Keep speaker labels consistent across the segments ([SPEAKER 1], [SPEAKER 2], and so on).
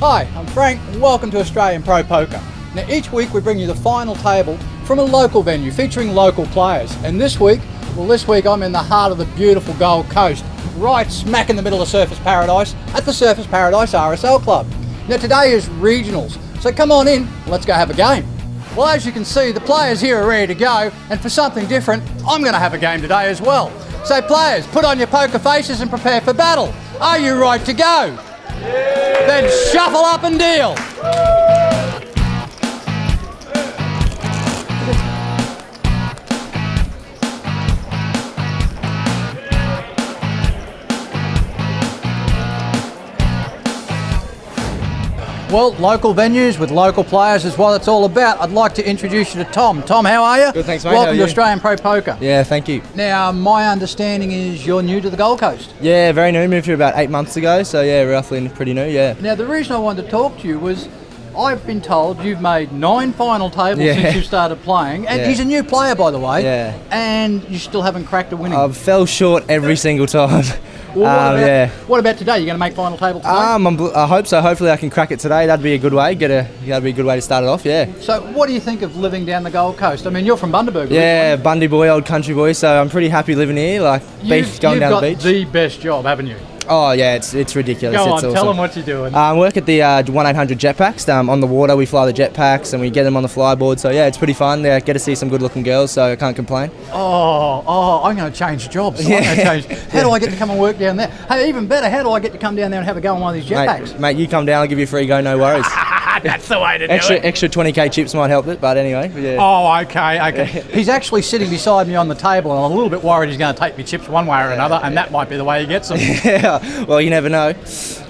[SPEAKER 1] Hi, I'm Frank and welcome to Australian Pro Poker. Now each week we bring you the final table from a local venue featuring local players. And this week I'm in the heart of the beautiful Gold Coast, right smack in the middle of Surfers Paradise at the Surfers Paradise RSL Club. Now today is regionals, so come on in, let's go have a game. Well, as you can see, the players here are ready to go, and for something different, I'm going to have a game today as well. So players, put on your poker faces and prepare for battle. Are you right to go? Yeah. Then shuffle up and deal. Well, local venues with local players is what it's all about. I'd like to introduce you to Tom. Tom, how are you?
[SPEAKER 2] Good, thanks, mate.
[SPEAKER 1] Welcome to Australian Pro Poker.
[SPEAKER 2] Yeah, thank you.
[SPEAKER 1] Now, my understanding is you're new to the Gold Coast.
[SPEAKER 2] Yeah, very new. Moved here about 8 months ago, so yeah, roughly pretty new, yeah.
[SPEAKER 1] Now, the reason I wanted to talk to you was I've been told you've made 9 final tables since you started playing. And he's a new player, by the way.
[SPEAKER 2] Yeah.
[SPEAKER 1] And you still haven't cracked a winning.
[SPEAKER 2] I've fell short every single time.
[SPEAKER 1] Well, what about today? You're going to make final table today?
[SPEAKER 2] I hope so. Hopefully I can crack it today. That'd be a good way. That'd be a good way to start it off, yeah.
[SPEAKER 1] So what do you think of living down the Gold Coast? I mean, you're from Bundaberg.
[SPEAKER 2] Yeah, Bundy boy, old country boy, so I'm pretty happy living here, like beach, going down the beach.
[SPEAKER 1] You've got the best job, haven't you?
[SPEAKER 2] Oh yeah, it's ridiculous.
[SPEAKER 1] Go on,
[SPEAKER 2] it's awesome.
[SPEAKER 1] Tell them what you're doing.
[SPEAKER 2] Work at the 1-800 jetpacks. On the water, we fly the jetpacks and we get them on the flyboard. So yeah, it's pretty fun. They get to see some good-looking girls, so I can't complain.
[SPEAKER 1] I'm going to change jobs. How do I get to come and work down there? Hey, even better, how do I get to come down there and have a go on one of these jetpacks?
[SPEAKER 2] Mate, you come down, I'll give you a free go, no worries.
[SPEAKER 1] That's the way to do it.
[SPEAKER 2] Extra 20k chips might help it, but anyway. Yeah.
[SPEAKER 1] Oh, okay. He's actually sitting beside me on the table, and I'm a little bit worried he's going to take me chips one way or another, and that might be the way he gets them.
[SPEAKER 2] Yeah, well, you never know.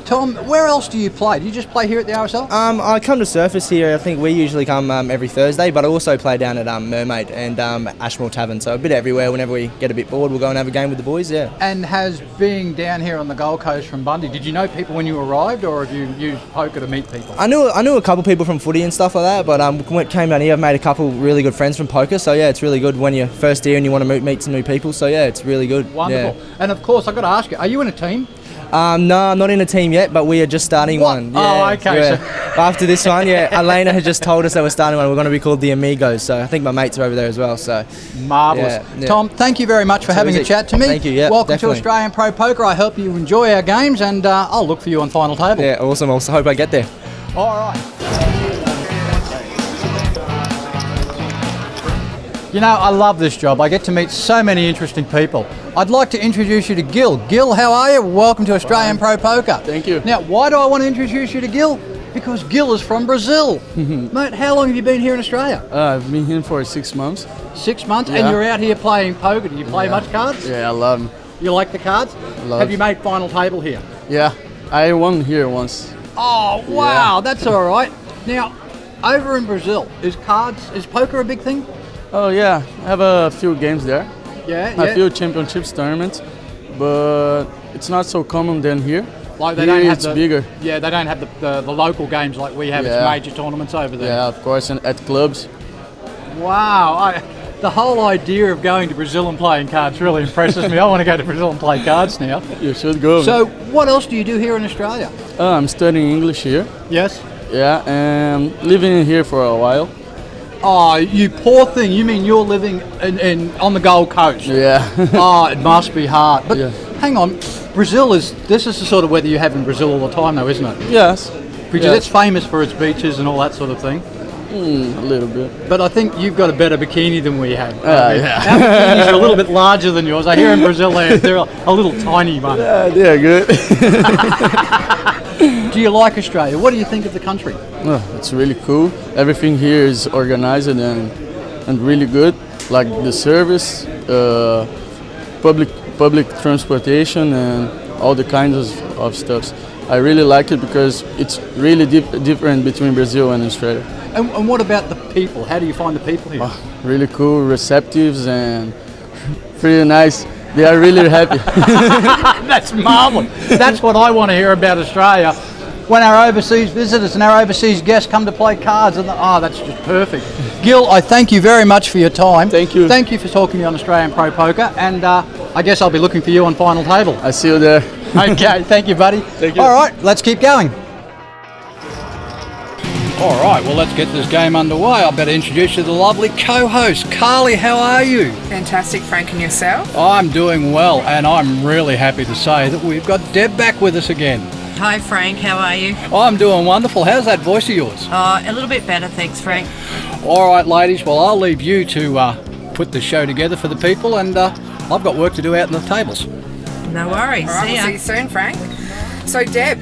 [SPEAKER 1] Tom, where else do you play? Do you just play here at the RSL?
[SPEAKER 2] I come to Surfers here. I think we usually come every Thursday, but I also play down at Mermaid and Ashmore Tavern, so a bit everywhere. Whenever we get a bit bored, we'll go and have a game with the boys, yeah. And
[SPEAKER 1] has being down here on the Gold Coast from Bundy, did you know people when you arrived, or have you used poker to meet people?
[SPEAKER 2] I knew a couple people from footy and stuff like that, but when it came down here, I've made a couple really good friends from poker, so yeah, it's really good when you're first here and you want to meet some new people, so yeah, it's really good.
[SPEAKER 1] Wonderful.
[SPEAKER 2] Yeah.
[SPEAKER 1] And of course, I've got to ask you, are you in a team?
[SPEAKER 2] No, not in a team yet, but we are just starting one. Yeah,
[SPEAKER 1] oh, okay.
[SPEAKER 2] Yeah. So after this one, Elena has just told us that we're starting one. We're going to be called the Amigos, so I think my mates are over there as well. So
[SPEAKER 1] marvellous. Yeah. Tom, thank you very much for having a chat to me.
[SPEAKER 2] Thank you, yeah.
[SPEAKER 1] Welcome
[SPEAKER 2] definitely.
[SPEAKER 1] to Australian Pro Poker. I hope you enjoy our games, and I'll look for you on final table.
[SPEAKER 2] Yeah, awesome. I hope I get there.
[SPEAKER 1] All right. You know, I love this job. I get to meet so many interesting people. I'd like to introduce you to Gil. Gil, how are you? Welcome to Australian Pro Poker.
[SPEAKER 3] Thank you.
[SPEAKER 1] Now, why do I want to introduce you to Gil? Because Gil is from Brazil. Mate, how long have you been here in Australia?
[SPEAKER 3] I've been here for 6 months.
[SPEAKER 1] 6 months?
[SPEAKER 3] Yeah.
[SPEAKER 1] And you're out here playing poker. Do you play much cards?
[SPEAKER 3] Yeah, I love them.
[SPEAKER 1] You like the cards?
[SPEAKER 3] Love.
[SPEAKER 1] Have you made final table here?
[SPEAKER 3] Yeah, I won here once.
[SPEAKER 1] Oh, wow, that's all right. Now, over in Brazil, is poker a big thing?
[SPEAKER 3] Oh yeah, I have a few games there.
[SPEAKER 1] Yeah.
[SPEAKER 3] A few championships tournaments, but it's not so common than here.
[SPEAKER 1] Like they
[SPEAKER 3] here
[SPEAKER 1] don't have
[SPEAKER 3] it's bigger.
[SPEAKER 1] Yeah, they don't have the local games like we have.
[SPEAKER 3] Yeah.
[SPEAKER 1] It's major tournaments over there.
[SPEAKER 3] Yeah, of course, and at clubs.
[SPEAKER 1] Wow, the whole idea of going to Brazil and playing cards really impresses me. I want to go to Brazil and play cards now.
[SPEAKER 3] You should go.
[SPEAKER 1] So, what else do you do here in Australia?
[SPEAKER 3] I'm studying English here.
[SPEAKER 1] Yes.
[SPEAKER 3] Yeah, and living here for a while.
[SPEAKER 1] Oh, you poor thing. You mean you're living on the Gold Coast?
[SPEAKER 3] Yeah.
[SPEAKER 1] Oh, it must be hard. But
[SPEAKER 3] yeah.
[SPEAKER 1] Hang on, this is the sort of weather you have in Brazil all the time though, isn't it?
[SPEAKER 3] Yes.
[SPEAKER 1] Because it's famous for its beaches and all that sort of thing.
[SPEAKER 3] A little bit.
[SPEAKER 1] But I think you've got a better bikini than we have.
[SPEAKER 3] Yeah.
[SPEAKER 1] Our bikinis are a little bit larger than yours. I hear in Brazil they're a little tiny one.
[SPEAKER 3] Yeah, they're good.
[SPEAKER 1] Do you like Australia? What do you think of the country?
[SPEAKER 3] Oh, it's really cool. Everything here is organized and really good. Like the service, public transportation, and all the kinds of stuff. I really like it because it's really different between Brazil and Australia.
[SPEAKER 1] And what about the people? How do you find the people here?
[SPEAKER 3] Oh, really cool, receptive, and pretty nice. They are really happy.
[SPEAKER 1] That's marvelous. That's what I want to hear about Australia. When our overseas visitors and our overseas guests come to play cards, and that's just perfect. Gil, I thank you very much for your time.
[SPEAKER 3] Thank you.
[SPEAKER 1] Thank you for talking to me on Australian Pro Poker, and I guess I'll be looking for you on final table.
[SPEAKER 3] I see you there.
[SPEAKER 1] Okay, thank you, buddy.
[SPEAKER 3] Thank you.
[SPEAKER 1] All right, let's keep going. All right, well, let's get this game underway. I better introduce you to the lovely co-host. Carly, how are you?
[SPEAKER 4] Fantastic, Frank, and yourself?
[SPEAKER 1] I'm doing well, and I'm really happy to say that we've got Deb back with us again.
[SPEAKER 5] Hi Frank, how are you?
[SPEAKER 1] I'm doing wonderful. How's that voice of yours?
[SPEAKER 5] A little bit better, thanks Frank.
[SPEAKER 1] All right, ladies, well, I'll leave you to put the show together for the people, and I've got work to do out in the tables.
[SPEAKER 5] No worries,
[SPEAKER 4] All right,
[SPEAKER 5] see ya.
[SPEAKER 4] we'll see you soon, Frank. So, Deb,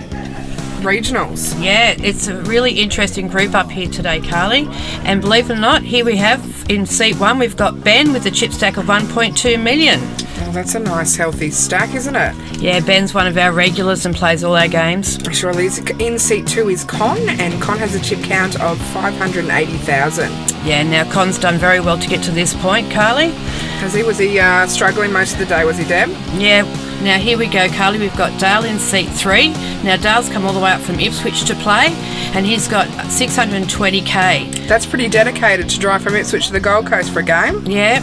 [SPEAKER 4] regionals.
[SPEAKER 5] Yeah, it's a really interesting group up here today, Carly. And believe it or not, here we have in seat 1, we've got Ben with a chip stack of 1.2 million.
[SPEAKER 4] Well, that's a nice, healthy stack, isn't it?
[SPEAKER 5] Yeah, Ben's one of our regulars and plays all our games.
[SPEAKER 4] Surely. In seat 2 is Con, and Con has a chip count of 580,000.
[SPEAKER 5] Yeah, now Con's done very well to get to this point, Carly.
[SPEAKER 4] Was he struggling most of the day, was he, Deb?
[SPEAKER 5] Yeah, now here we go, Carly. We've got Dale in seat 3. Now Dale's come all the way up from Ipswich to play, and he's got 620k.
[SPEAKER 4] That's pretty dedicated to drive from Ipswich to the Gold Coast for a game.
[SPEAKER 5] Yeah.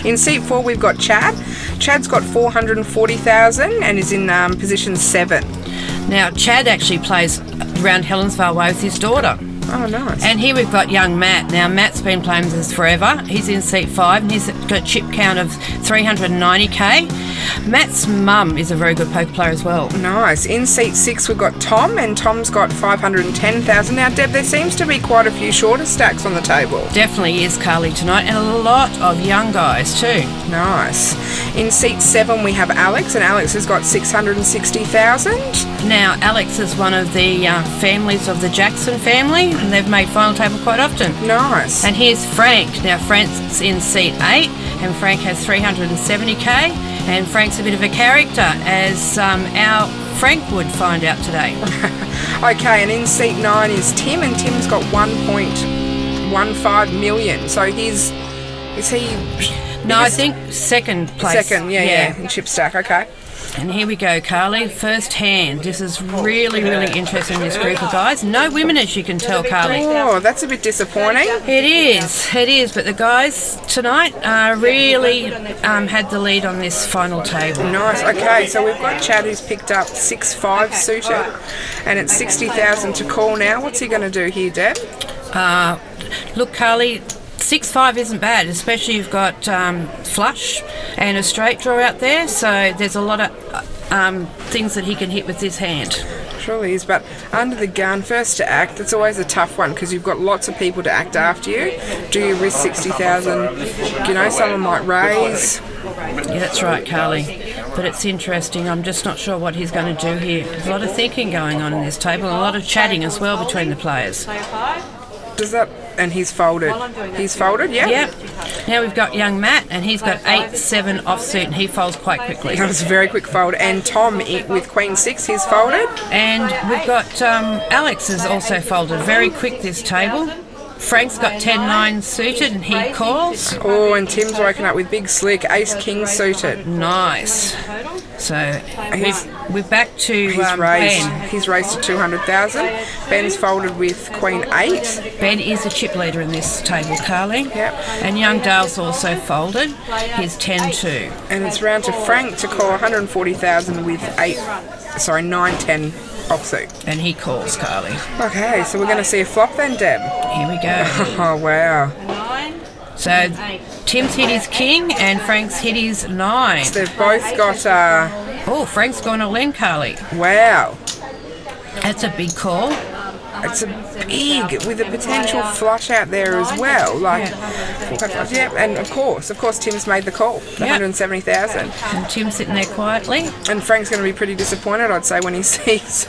[SPEAKER 4] In seat 4, we've got Chad. Chad's got 440,000 and is in position 7.
[SPEAKER 5] Now Chad actually plays around Helensvale Way with his daughter.
[SPEAKER 4] Oh, nice.
[SPEAKER 5] And here we've got young Matt. Now, Matt's been playing with us forever. He's in seat 5 and he's got a chip count of 390k. Matt's mum is a very good poker player as well.
[SPEAKER 4] Nice. In seat 6, we've got Tom, and Tom's got 510,000. Now, Deb, there seems to be quite a few shorter stacks on the table.
[SPEAKER 5] Definitely is Carly tonight, and a lot of young guys too.
[SPEAKER 4] Nice. In seat 7, we have Alex, and Alex has got 660,000.
[SPEAKER 5] Now, Alex is one of the families of the Jackson family, and they've made final table quite often.
[SPEAKER 4] Nice.
[SPEAKER 5] And here's Frank. Now, Frank's in seat 8, and Frank has 370k, and Frank's a bit of a character, as our Frank would find out today.
[SPEAKER 4] Okay, and in seat 9 is Tim, and Tim's got 1.15 million. So is he...
[SPEAKER 5] No, I think second place.
[SPEAKER 4] Second, yeah, in chip stack, okay.
[SPEAKER 5] And here we go, Carly. First hand. This is really, really interesting, this group of guys. No women, as you can tell, Carly.
[SPEAKER 4] Oh, that's a bit disappointing.
[SPEAKER 5] It is. But the guys tonight really had the lead on this final table.
[SPEAKER 4] Nice. Okay, so we've got Chad who's picked up 6-5 suited, and it's 60,000 to call now. What's he going to do here, Deb?
[SPEAKER 5] Look, Carly, 6-5 isn't bad, especially you've got flush and a straight draw out there, so there's a lot of things that he can hit with this hand.
[SPEAKER 4] Surely is, but under the gun, first to act, it's always a tough one because you've got lots of people to act after you. Do you risk 60,000? You know, someone might raise.
[SPEAKER 5] Yeah, that's right, Carly. But it's interesting. I'm just not sure what he's going to do here. There's a lot of thinking going on in this table, and a lot of chatting as well between the players.
[SPEAKER 4] Does that... And he's folded. He's folded, yeah?
[SPEAKER 5] Yep. Now we've got young Matt, and he's got 8-7 offsuit, and he folds quite quickly.
[SPEAKER 4] That was a very quick fold. And Tom with Queen 6, he's folded.
[SPEAKER 5] And we've got Alex is also folded. Very quick this table. Frank's got 10-9 suited, and he calls.
[SPEAKER 4] Oh, and Tim's woken up with big slick, Ace-King suited.
[SPEAKER 5] Nice. So we're back to Ben.
[SPEAKER 4] He's raised to 200,000. Ben's folded with Queen 8.
[SPEAKER 5] Ben is a chip leader in this table, Carly.
[SPEAKER 4] Yep.
[SPEAKER 5] And young Dale's also folded. He's 10-2.
[SPEAKER 4] And it's round to Frank to call 140,000 with 9-10 offsuit.
[SPEAKER 5] And he calls, Carly.
[SPEAKER 4] Okay, so we're going to see a flop then, Deb.
[SPEAKER 5] Here we go.
[SPEAKER 4] Oh, wow.
[SPEAKER 5] So Tim's hit his king and Frank's hit his 9.
[SPEAKER 4] So they've both got...
[SPEAKER 5] Frank's gone all in, Carly.
[SPEAKER 4] Wow.
[SPEAKER 5] That's a big call.
[SPEAKER 4] It's a big, with a potential flush out there as well. And of course, Tim's made the call, the 170,000.
[SPEAKER 5] And Tim's sitting there quietly.
[SPEAKER 4] And Frank's going to be pretty disappointed, I'd say, when he sees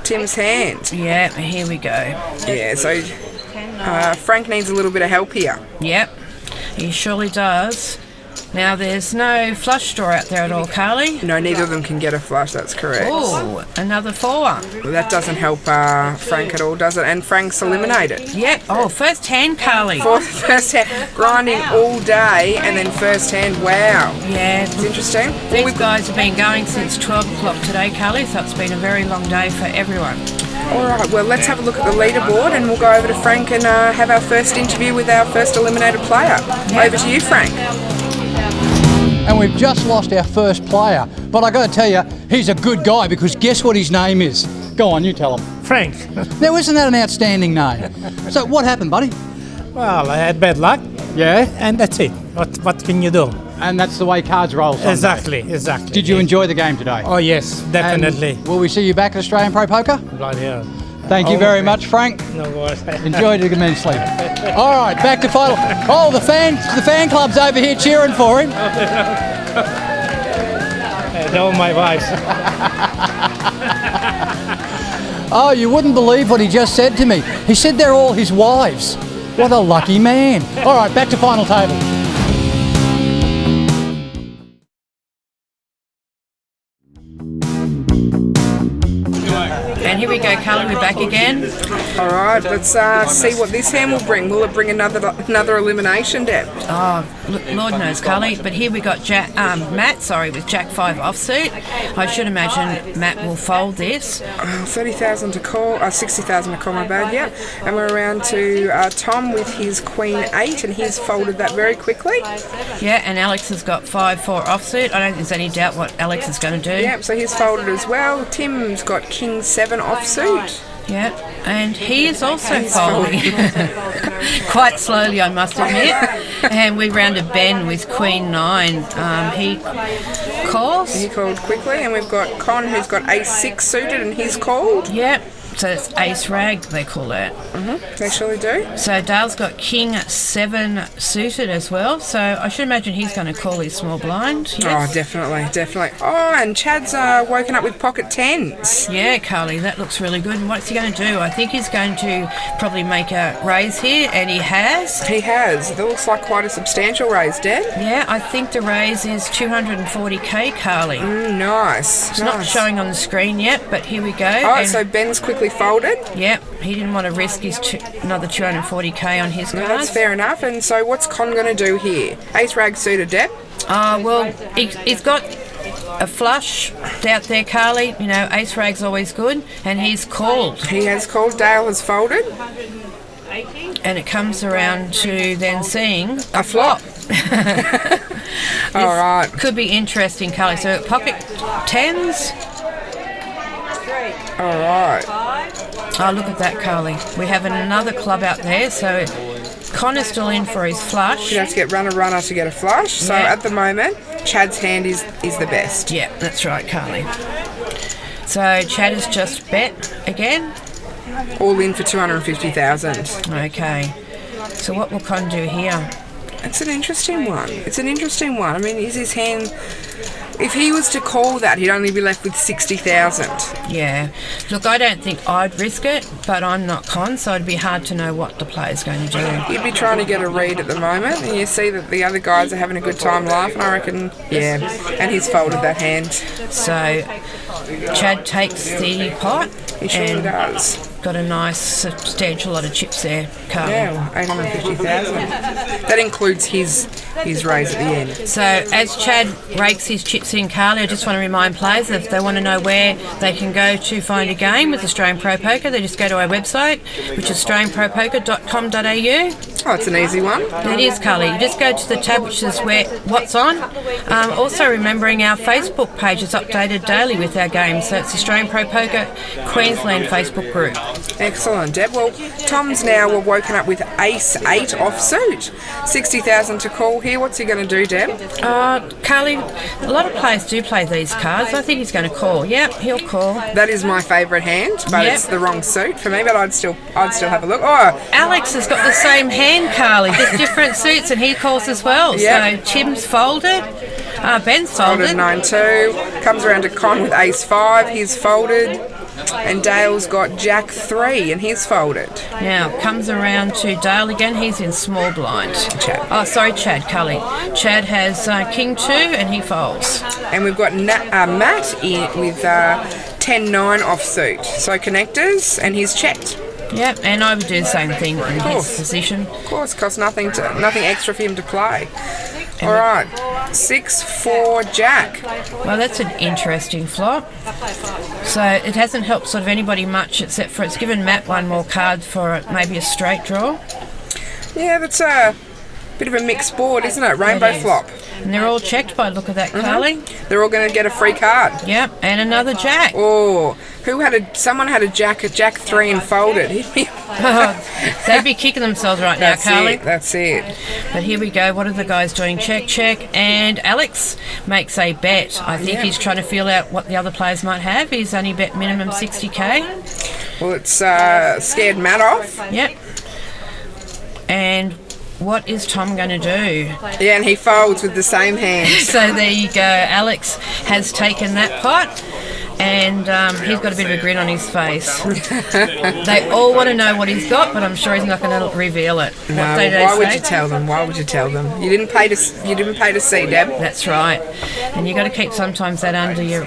[SPEAKER 4] Tim's hand.
[SPEAKER 5] Yeah, here we go.
[SPEAKER 4] Yeah, so Frank needs a little bit of help here.
[SPEAKER 5] Yep, he surely does. Now, there's no flush draw out there at all, Carly.
[SPEAKER 4] No, neither of them can get a flush, that's correct.
[SPEAKER 5] Oh, another 4.
[SPEAKER 4] Well, that doesn't help Frank at all, does it? And Frank's eliminated.
[SPEAKER 5] Yep. Oh, first hand, Carly.
[SPEAKER 4] First hand, grinding all day, and then first hand, wow.
[SPEAKER 5] Yeah.
[SPEAKER 4] It's interesting.
[SPEAKER 5] These guys have been going since 12 o'clock today, Carly, so it's been a very long day for everyone.
[SPEAKER 4] All right, well, let's have a look at the leaderboard, and we'll go over to Frank and have our first interview with our first eliminated player. Yep. Over to you, Frank.
[SPEAKER 1] And we've just lost our first player, but I got to tell you, he's a good guy, because guess what his name is? Go on, you tell them.
[SPEAKER 6] Frank.
[SPEAKER 1] Now, isn't that an outstanding name? So, what happened, buddy?
[SPEAKER 6] Well, I had bad luck,
[SPEAKER 1] Yeah,
[SPEAKER 6] and that's it. What can you do?
[SPEAKER 1] and that's the way cards roll. Sometimes.
[SPEAKER 6] Exactly.
[SPEAKER 1] Did you enjoy the game today?
[SPEAKER 6] Oh yes, definitely.
[SPEAKER 1] And will we see you back at Australian Pro Poker?
[SPEAKER 6] Right here.
[SPEAKER 1] Thank you very much, Frank.
[SPEAKER 6] No worries.
[SPEAKER 1] Enjoyed it immensely. All right, back to final. Oh, the fan club's over here cheering for him.
[SPEAKER 6] They're all my wives.
[SPEAKER 1] Oh, you wouldn't believe what he just said to me. He said they're all his wives. What a lucky man. All right, back to final table.
[SPEAKER 5] And here we go, Carly, we're back again.
[SPEAKER 4] All right, let's see what this hand will bring. Will it bring another elimination, Deb?
[SPEAKER 5] Oh, Lord knows, Carly. But here we got Matt, with Jack 5 offsuit. I should imagine Matt will fold this.
[SPEAKER 4] 30,000 to call, 60,000 to call, my bad, yep. And we're around to Tom with his Queen 8, and he's folded that very quickly.
[SPEAKER 5] Yeah, and Alex has got 5-4 offsuit. I don't think there's any doubt what Alex is going to do.
[SPEAKER 4] Yep, so he's folded as well. Tim's got King 7 offsuit.
[SPEAKER 5] Yeah, and he is also folding. Quite slowly, I must admit. And we rounded Ben with Queen 9. He calls.
[SPEAKER 4] He called quickly, and we've got Con who's got Ace 6 suited, and he's called.
[SPEAKER 5] Yep. So it's ace rag, they call that.
[SPEAKER 4] They surely do.
[SPEAKER 5] So Dale's got King 7 suited as well. So I should imagine he's going to call his small blind. Yes.
[SPEAKER 4] Oh, definitely. Oh, and Chad's woken up with pocket 10s.
[SPEAKER 5] Yeah, Carly, that looks really good. And what's he going to do? I think he's going to probably make a raise here, and he has.
[SPEAKER 4] He has. That looks like quite a substantial raise, Deb.
[SPEAKER 5] Yeah, I think the raise is 240k, Carly.
[SPEAKER 4] Nice.
[SPEAKER 5] It's not showing on the screen yet, but here we go.
[SPEAKER 4] Oh, so Ben's quickly folded.
[SPEAKER 5] Yep, he didn't want to risk his another 240k on his cards.
[SPEAKER 4] No, that's fair enough. And so what's Con going to do here? Ace rag suited, Deb.
[SPEAKER 5] Well, he's got a flush out there, Carly. You know, ace rag's always good, and he's called.
[SPEAKER 4] He has called. Dale has folded.
[SPEAKER 5] And it comes around to then seeing a flop.
[SPEAKER 4] All right.
[SPEAKER 5] Could be interesting, Carly. So pocket 10s.
[SPEAKER 4] All right.
[SPEAKER 5] Oh, look at that, Carly. We have another club out there, so Connor's still in for his flush.
[SPEAKER 4] You have to get runner to get a flush. So at the moment, Chad's hand is the best.
[SPEAKER 5] Yeah, that's right, Carly. So Chad has just bet again.
[SPEAKER 4] All in for 250,000.
[SPEAKER 5] Okay. So what will Con do here?
[SPEAKER 4] It's an interesting one. I mean, is his hand... If he was to call that, he'd only be left with 60,000.
[SPEAKER 5] Yeah. Look, I don't think I'd risk it, but I'm not Con, so it'd be hard to know what the player's going to do.
[SPEAKER 4] You'd be trying to get a read at the moment, and you see that the other guys are having a good time laughing, I reckon. Yeah, and he's folded that hand.
[SPEAKER 5] So Chad takes the pot.
[SPEAKER 4] He surely does.
[SPEAKER 5] Got a nice substantial lot of chips there, Carl.
[SPEAKER 4] Yeah, 850,000. That includes his raise at the end.
[SPEAKER 5] So as Chad rakes his chips in, Carly, I just want to remind players that if they want to know where they can go to find a game with Australian Pro Poker, they just go to our website, which is australianpropoker.com.au.
[SPEAKER 4] Oh, it's an easy one.
[SPEAKER 5] It is, Carly. You just go to the tab which is where what's on. Also remembering our Facebook page is updated daily with our games. So it's Australian Pro Poker Queensland Facebook group.
[SPEAKER 4] Excellent, Deb. Well, Tom's now woken up with Ace 8 offsuit. 60,000 to call here. What's he going to do, Deb?
[SPEAKER 5] Carly, a lot of players do play these cards. I think he's going to call. Yep, he'll call.
[SPEAKER 4] That is my favourite hand, but it's the wrong suit for me, but I'd still have a look. Oh,
[SPEAKER 5] Alex has got the same hand, Carly, just different suits, and he calls as well. Yep. So Tim's folded. Ben's folded.
[SPEAKER 4] 9-2. Comes around to Con with Ace 5. He's folded. And Dale's got Jack 3 and he's folded.
[SPEAKER 5] Now comes around to Dale again. He's in small blind.
[SPEAKER 4] Chad.
[SPEAKER 5] Oh, sorry, Chad. Cully. Chad has King 2 and he folds.
[SPEAKER 4] And we've got Matt in with 10-9 offsuit. So connectors, and he's checked.
[SPEAKER 5] Yep, and I would do the same thing in his position.
[SPEAKER 4] Of course, costs nothing extra for him to play. All right, 6-4 Jack.
[SPEAKER 5] Well, that's an interesting flop. So it hasn't helped sort of anybody much, except for it's given Matt one more card for maybe a straight draw.
[SPEAKER 4] Yeah, that's a bit of a mixed board, isn't it? Rainbow flop.
[SPEAKER 5] And they're all checked by the look of that, Carly.
[SPEAKER 4] They're all going to get a free card.
[SPEAKER 5] Yep, and another jack.
[SPEAKER 4] Oh, someone had a jack 3 and folded.
[SPEAKER 5] They'd be kicking themselves right now, Carly.
[SPEAKER 4] That's it.
[SPEAKER 5] But here we go. What are the guys doing? Check. And Alex makes a bet. I think he's trying to feel out what the other players might have. He's only bet minimum 60k.
[SPEAKER 4] Well, it's scared Matt off.
[SPEAKER 5] Yep. And what is Tom going to do?
[SPEAKER 4] Yeah, and he folds with the same hand.
[SPEAKER 5] So there you go. Alex has taken that pot. And he's got a bit of a grin on his face. They all want to know what he's got, but I'm sure he's not going to reveal it.
[SPEAKER 4] No, why would you tell them? Why would you tell them? You didn't pay to see, Deb.
[SPEAKER 5] That's right. And you've got to keep sometimes that under your,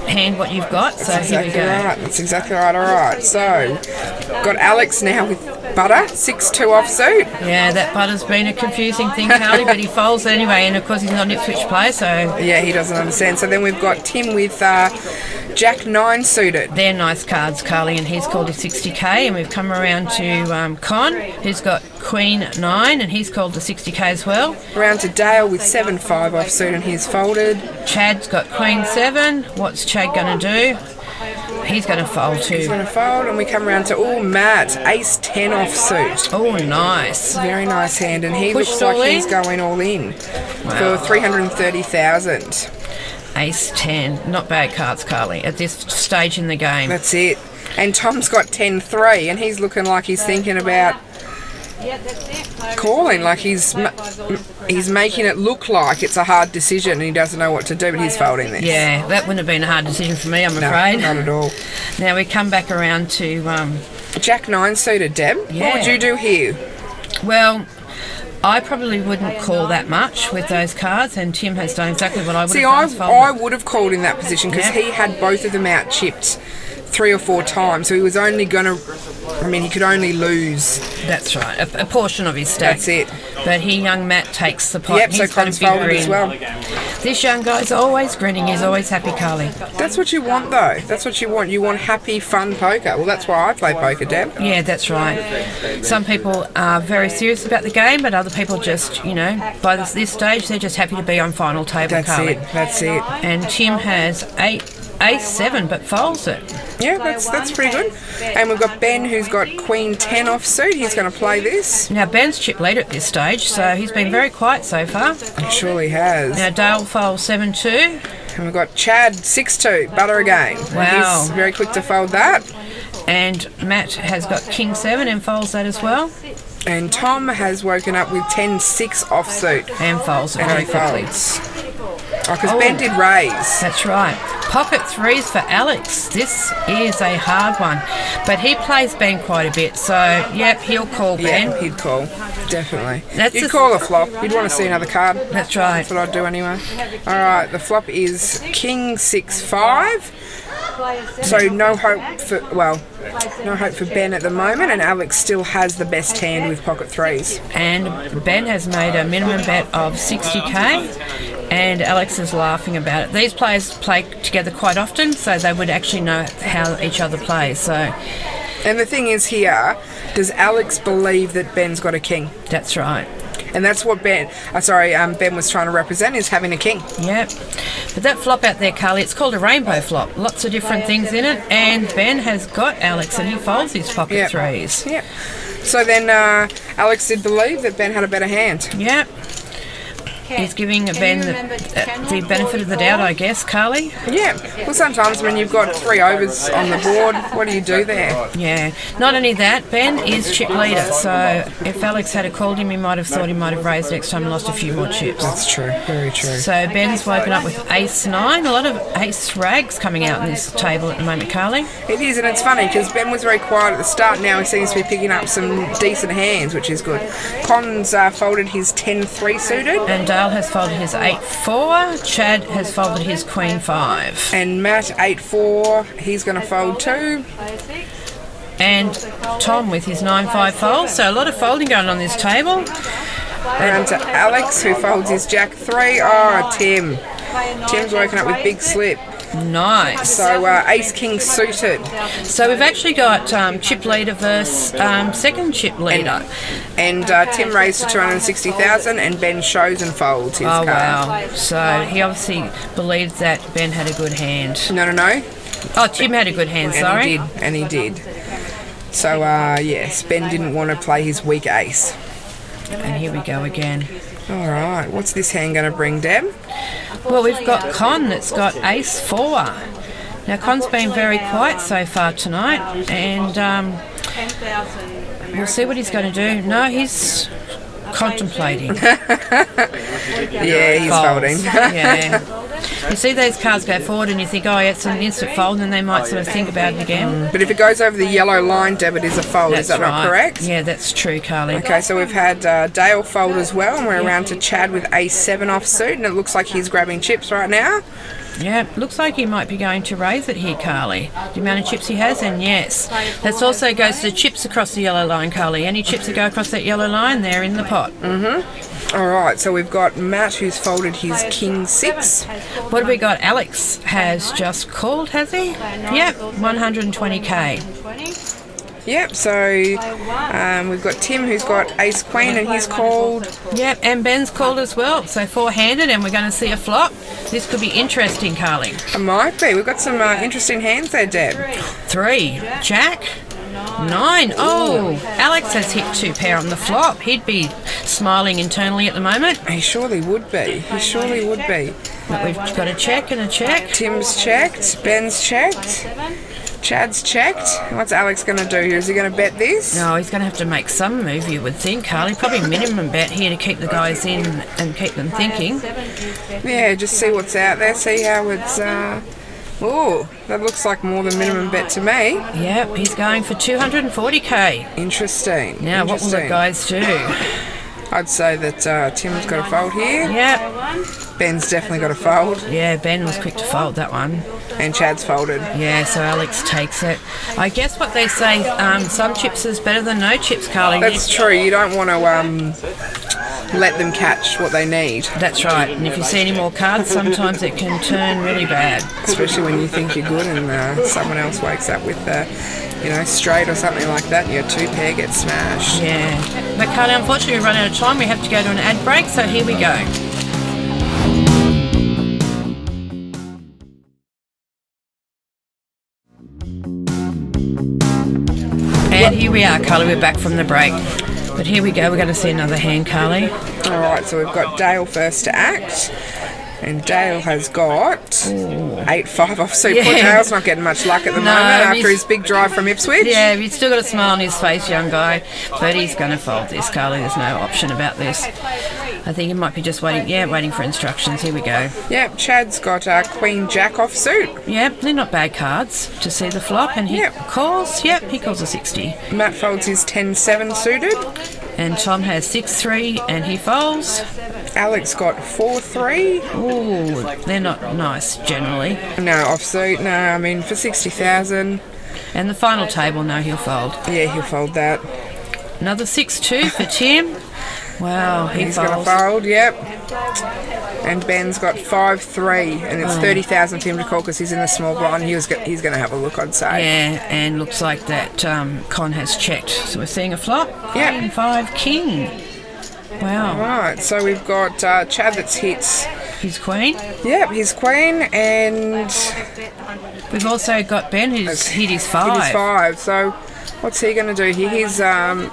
[SPEAKER 5] hand what you've got. So
[SPEAKER 4] That's
[SPEAKER 5] here we go.
[SPEAKER 4] Right. That's exactly right. All right. So, got Alex now with butter, 6-2 offsuit.
[SPEAKER 5] Yeah, that butter's been a confusing thing, Carly, but he folds anyway, and of course he's not an Ipswich player, so...
[SPEAKER 4] Yeah, he doesn't understand. So then we've got Tim with Jack 9 suited.
[SPEAKER 5] They're nice cards, Carly, and he's called a 60k, and we've come around to Con, who's got Queen 9, and he's called a 60k as well.
[SPEAKER 4] Round to Dale with 7-5 offsuit, and he's folded.
[SPEAKER 5] Chad's got Queen 7. What's Chad going to do? He's going to fold too.
[SPEAKER 4] He's going to fold, and we come around to Matt, Ace 10 offsuit.
[SPEAKER 5] Oh, nice.
[SPEAKER 4] Very nice hand, and he looks like he's going all in for 330,000.
[SPEAKER 5] Ace 10, not bad cards, Carly, at this stage in the game.
[SPEAKER 4] That's it. And Tom's got 10-3, and he's looking like he's thinking about calling, like he's making it look like it's a hard decision and he doesn't know what to do, but he's folding this.
[SPEAKER 5] Yeah, that wouldn't have been a hard decision for me, I'm afraid.
[SPEAKER 4] No, not at all.
[SPEAKER 5] Now we come back around to...
[SPEAKER 4] Jack 9 suited, Deb.
[SPEAKER 5] Yeah.
[SPEAKER 4] What would you do here?
[SPEAKER 5] Well, I probably wouldn't call that much with those cards, and Tim has done exactly what I would have done.
[SPEAKER 4] I would have called in that position because he had both of them out chipped 3 or 4 times, so he was only going to... he could only lose.
[SPEAKER 5] That's right, a portion of his stack.
[SPEAKER 4] That's it.
[SPEAKER 5] But young Matt takes the pot.
[SPEAKER 4] Yep, so Con's folded as well.
[SPEAKER 5] This young guy's always grinning. He's always happy, Carly.
[SPEAKER 4] That's what you want, though. That's what you want. You want happy, fun poker. Well, that's why I play poker, Deb.
[SPEAKER 5] Yeah, that's right. Some people are very serious about the game, but other people just, by this stage, they're just happy to be on final table, Carly.
[SPEAKER 4] That's it.
[SPEAKER 5] And Tim has Ace 7, but folds it.
[SPEAKER 4] Yeah, that's pretty good. And we've got Ben, who's got Queen 10 offsuit. He's going to play this.
[SPEAKER 5] Now, Ben's chip leader at this stage, so he's been very quiet so far.
[SPEAKER 4] He surely has.
[SPEAKER 5] Now, Dale folds 7-2.
[SPEAKER 4] And we've got Chad 6-2, butter again.
[SPEAKER 5] Wow.
[SPEAKER 4] He's very quick to fold that.
[SPEAKER 5] And Matt has got King 7 and folds that as well.
[SPEAKER 4] And Tom has woken up with 10-6 offsuit.
[SPEAKER 5] And folds it very quickly.
[SPEAKER 4] Because Ben did raise.
[SPEAKER 5] That's right. Pocket 3s for Alex. This is a hard one. But he plays Ben quite a bit, so, yep, he'll call Ben.
[SPEAKER 4] Yeah, he'd call. Definitely.
[SPEAKER 5] That's
[SPEAKER 4] You'd call a flop. You'd want to see another card.
[SPEAKER 5] That's right.
[SPEAKER 4] That's what I'd do anyway. All right, the flop is King 6-5. So no hope for Ben at the moment, and Alex still has the best hand with pocket 3s.
[SPEAKER 5] And Ben has made a minimum bet of 60k, and Alex is laughing about it. These players play together quite often, so they would actually know how each other plays. So,
[SPEAKER 4] and the thing is here, does Alex believe that Ben's got a king?
[SPEAKER 5] That's right.
[SPEAKER 4] And that's what Ben was trying to represent, is having a king.
[SPEAKER 5] Yep. But that flop out there, Carly, it's called a rainbow flop. Lots of different things in it. And Ben has got Alex, and he folds his pocket 3s.
[SPEAKER 4] Yep. So then Alex did believe that Ben had a better hand.
[SPEAKER 5] Yep. He's giving Ben the benefit of the doubt, I guess, Carly.
[SPEAKER 4] Yeah. Well, sometimes when you've got 3 overs on the board, what do you do there?
[SPEAKER 5] Yeah. Not only that, Ben is chip leader, so if Alex had called him, he might have thought he might have raised next time and lost a few more chips.
[SPEAKER 4] That's true. Very true.
[SPEAKER 5] So Ben's woken up with Ace 9. A lot of Ace rags coming out on this table at the moment, Carly.
[SPEAKER 4] It is, and it's funny because Ben was very quiet at the start. Now he seems to be picking up some decent hands, which is good. Con's folded his 10-3 suited.
[SPEAKER 5] And Dale has folded his 8-4. Chad has folded his Queen 5.
[SPEAKER 4] And Matt 8-4. He's going to fold too.
[SPEAKER 5] And Tom with his 9-5 fold. So a lot of folding going on this table.
[SPEAKER 4] Around to Alex, who folds his Jack 3. Oh, Tim. Tim's woken up with big slip.
[SPEAKER 5] Nice.
[SPEAKER 4] So ace king suited.
[SPEAKER 5] So we've actually got chip leader versus second chip leader.
[SPEAKER 4] And Tim raised to 260,000 and Ben shows and folds his card.
[SPEAKER 5] Wow. So he obviously believed that Ben had a good hand.
[SPEAKER 4] No.
[SPEAKER 5] Oh, Tim had a good hand, sorry.
[SPEAKER 4] And he did. So, yes, Ben didn't want to play his weak ace.
[SPEAKER 5] And here we go again.
[SPEAKER 4] All right, what's this hand going to bring, Deb?
[SPEAKER 5] Well, we've got Con that's got ace 4. Now, Con's been very quiet so far tonight, and we'll see what he's going to do. No, he's contemplating.
[SPEAKER 4] Yeah, he's folding.
[SPEAKER 5] Yeah. You see those cards go forward and you think, oh, it's an instant fold, and they might sort of think about it again.
[SPEAKER 4] But if it goes over the yellow line, Deb, it is a fold.
[SPEAKER 5] That's
[SPEAKER 4] is that
[SPEAKER 5] right.
[SPEAKER 4] not correct?
[SPEAKER 5] Yeah, that's true, Carly.
[SPEAKER 4] Okay, so we've had Dale fold as well, and we're around to Chad with ace 7 offsuit, and it looks like he's grabbing chips right now.
[SPEAKER 5] Yeah, looks like he might be going to raise it here, Carly. The amount of chips he has, and yes. That also goes to the chips across the yellow line, Carly. Any chips that go across that yellow line, they're in the pot.
[SPEAKER 4] All right, so we've got Matt who's folded his king 6.
[SPEAKER 5] What have we got? Alex has just called, has he? Yep, 120k.
[SPEAKER 4] Yep, so we've got Tim who's got ace queen and he's called.
[SPEAKER 5] Yep, and Ben's called as well. So 4-handed, and we're going to see a flop. This could be interesting, Carly.
[SPEAKER 4] It might be. We've got some interesting hands there, Deb.
[SPEAKER 5] 3, Jack. 9. Oh, Alex has hit 2 pair on the flop. He'd be smiling internally at the moment.
[SPEAKER 4] He surely would be.
[SPEAKER 5] But we've got a check and a check.
[SPEAKER 4] Tim's checked. Ben's checked. Chad's checked. What's Alex going to do here? Is he going to bet this?
[SPEAKER 5] No, he's going to have to make some move, you would think, Carly. Probably minimum bet here to keep the guys in and keep them thinking.
[SPEAKER 4] Yeah, just see what's out there. See how it's... Oh, that looks like more than minimum bet to me.
[SPEAKER 5] Yep, he's going for 240k.
[SPEAKER 4] Interesting.
[SPEAKER 5] Now, what will the guys do?
[SPEAKER 4] I'd say that Tim's got a fold here.
[SPEAKER 5] Yep.
[SPEAKER 4] Ben's definitely got a fold.
[SPEAKER 5] Yeah, Ben was quick to fold that one.
[SPEAKER 4] And Chad's folded.
[SPEAKER 5] Yeah, so Alex takes it. I guess what they say, some chips is better than no chips, Carly.
[SPEAKER 4] That's true. You don't want to let them catch what they need.
[SPEAKER 5] That's right. And if you see any more cards, sometimes it can turn really bad.
[SPEAKER 4] Especially when you think you're good and someone else wakes up with straight or something like that, and your 2 pair gets smashed.
[SPEAKER 5] Yeah. But Carly, unfortunately, we've run out of time. We have to go to an ad break, so here we go. And here we are, Carly. We're back from the break. But here we go. We're going to see another hand, Carly.
[SPEAKER 4] All right, so we've got Dale first to act. And Dale has got 8-5 offsuit. Poor Dale's not getting much luck at the moment after his big drive from Ipswich.
[SPEAKER 5] Yeah, he's still got a smile on his face, young guy. But he's going to fold this, Carly. There's no option about this. I think he might be just waiting for instructions. Here we go.
[SPEAKER 4] Yep, Chad's got Queen Jack offsuit.
[SPEAKER 5] Yep, they're not bad cards to see the flop. And he calls. Yep, he calls a 60.
[SPEAKER 4] Matt folds his 10-7 suited.
[SPEAKER 5] And Tom has 6-3 and he folds.
[SPEAKER 4] Alex got 4-3.
[SPEAKER 5] Ooh, they're not nice generally.
[SPEAKER 4] No, offsuit. No, I mean for 60,000.
[SPEAKER 5] And the final table, no, he'll fold.
[SPEAKER 4] Yeah, he'll fold that.
[SPEAKER 5] Another 6-2 for Tim. Wow,
[SPEAKER 4] he's going to fold. Yep. And Ben's got 5-3, and it's 30,000 for him to call because he's in the small blind. He's going to have a look, I'd say.
[SPEAKER 5] Yeah, and looks like that Con has checked. So we're seeing a flop.
[SPEAKER 4] Yeah.
[SPEAKER 5] Queen 5 King. Wow.
[SPEAKER 4] All right, so we've got Chad that's hit
[SPEAKER 5] his queen.
[SPEAKER 4] Yep, his queen, and
[SPEAKER 5] we've also got Ben who's hit his 5.
[SPEAKER 4] Hit his 5. So what's he going to do here? He's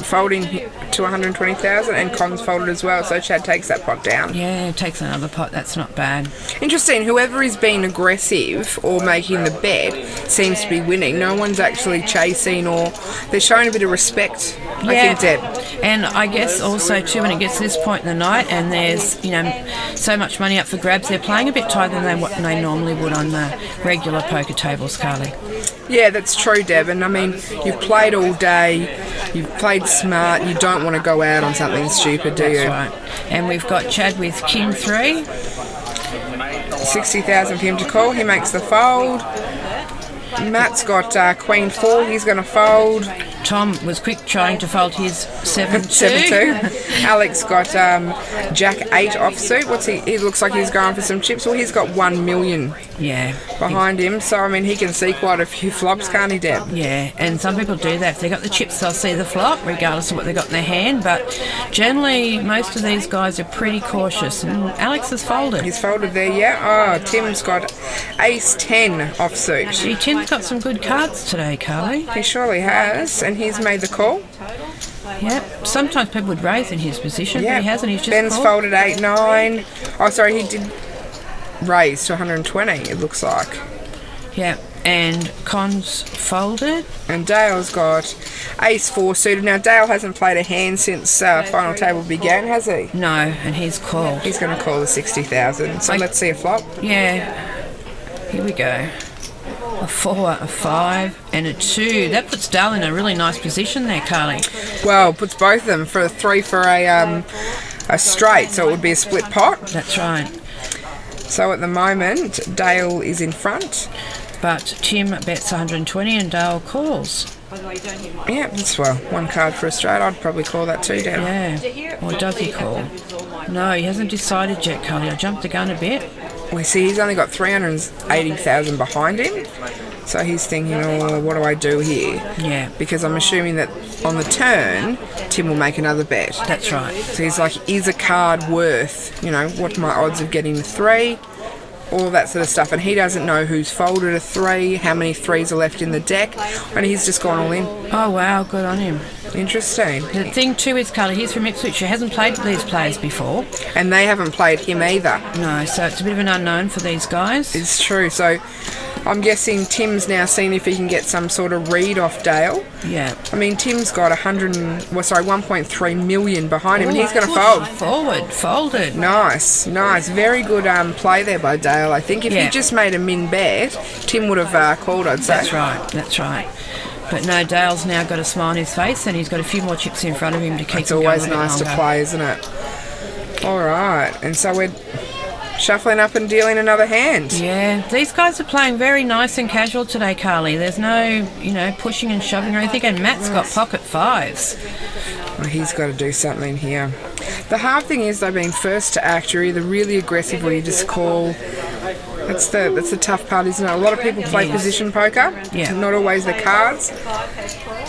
[SPEAKER 4] folding to 120,000, and Con's folded as well. So Chad takes that pot down.
[SPEAKER 5] Yeah, takes another pot. That's not bad.
[SPEAKER 4] Interesting. Whoever is being aggressive or making the bet seems to be winning. No one's actually chasing, or they're showing a bit of respect.
[SPEAKER 5] Yeah.
[SPEAKER 4] I think, Deb.
[SPEAKER 5] And I guess also too, when it gets to this point in the night, and there's so much money up for grabs, they're playing a bit tighter than what they normally would on the regular poker tables, Carly.
[SPEAKER 4] Yeah, that's true, Deb. And I mean, you've played all day, you've played smart, you don't want to go out on something stupid, do you?
[SPEAKER 5] That's right. And we've got Chad with King 3.
[SPEAKER 4] 60,000 for him to call, he makes the fold. Matt's got Queen 4, he's going to fold.
[SPEAKER 5] Tom was quick trying to fold his 7-2.
[SPEAKER 4] 7-2. Alex got Jack 8 offsuit. What's he? He looks like he's going for some chips. Well, he's got 1 million
[SPEAKER 5] Yeah.
[SPEAKER 4] behind him. So, I mean, he can see quite a few flops, can't he, Deb?
[SPEAKER 5] Yeah, and some people do that. If they got the chips, they'll see the flop, regardless of what they got in their hand. But generally, most of these guys are pretty cautious. And Alex has folded.
[SPEAKER 4] He's folded there, yeah. Oh, Tim's got Ace 10 offsuit.
[SPEAKER 5] Gee, Tim's got some good cards today, Carly.
[SPEAKER 4] He surely has, and he's made the call.
[SPEAKER 5] Yep. Sometimes people would raise in his position,
[SPEAKER 4] Yeah,
[SPEAKER 5] but he hasn't. He's just
[SPEAKER 4] Ben's
[SPEAKER 5] called.
[SPEAKER 4] folded 8-9. Oh, sorry, he did raise to 120. It looks like.
[SPEAKER 5] Yep. And Con's folded.
[SPEAKER 4] And Dale's got Ace 4 suited. Now Dale hasn't played a hand since final table began, has he?
[SPEAKER 5] No, and he's called.
[SPEAKER 4] He's going to call the 60,000. So let's see a flop.
[SPEAKER 5] Yeah. Here we go. A 4, a 5, and a 2. That puts Dale in a really nice position there, Carly.
[SPEAKER 4] Well, puts both of them for a 3 for a straight, so it would be a split pot.
[SPEAKER 5] That's right.
[SPEAKER 4] So at the moment, Dale is in front.
[SPEAKER 5] But Tim bets 120 and Dale calls.
[SPEAKER 4] Yeah, that's well, one card for a straight. I'd probably call that too, Dale.
[SPEAKER 5] Yeah. Or does he call? No, he hasn't decided yet, Carly. I jumped the gun a bit.
[SPEAKER 4] We see he's only got 380,000 behind him. So he's thinking, oh, what do I do here?
[SPEAKER 5] Yeah.
[SPEAKER 4] Because I'm assuming that on the turn, Tim will make another bet.
[SPEAKER 5] That's right.
[SPEAKER 4] So he's like, is a card worth, what are my odds of getting the 3? All that sort of stuff. And he doesn't know who's folded a 3, how many 3s are left in the deck. And he's just gone all in.
[SPEAKER 5] Oh, wow. Good on him.
[SPEAKER 4] Interesting.
[SPEAKER 5] The thing, too, is, Carly, he's from Ipswich. He hasn't played these players before.
[SPEAKER 4] And they haven't played him either.
[SPEAKER 5] No, so it's a bit of an unknown for these guys.
[SPEAKER 4] It's true. So I'm guessing Tim's now seeing if he can get some sort of read off Dale.
[SPEAKER 5] Yeah.
[SPEAKER 4] I mean, Tim's got 1.3 million behind him, and he's going to fold.
[SPEAKER 5] Folded.
[SPEAKER 4] Nice. Very good play there by Dale. I think if he just made a min bet, Tim would have called, I'd say.
[SPEAKER 5] That's right. But no, Dale's now got a smile on his face, and he's got a few more chips in front of him to keep
[SPEAKER 4] It's
[SPEAKER 5] him going
[SPEAKER 4] always
[SPEAKER 5] a bit
[SPEAKER 4] nice to
[SPEAKER 5] longer.
[SPEAKER 4] play, isn't it? All right, and so we're shuffling up and dealing another hand.
[SPEAKER 5] Yeah, these guys are playing very nice and casual today, Carly. There's no, pushing and shoving or anything, and Matt's got pocket 5s.
[SPEAKER 4] Well, he's got to do something here. The hard thing is, though, being first to act, you're either really aggressive or you just call. That's the tough part, isn't it? A lot of people play position poker.
[SPEAKER 5] Yeah.
[SPEAKER 4] Not always the cards.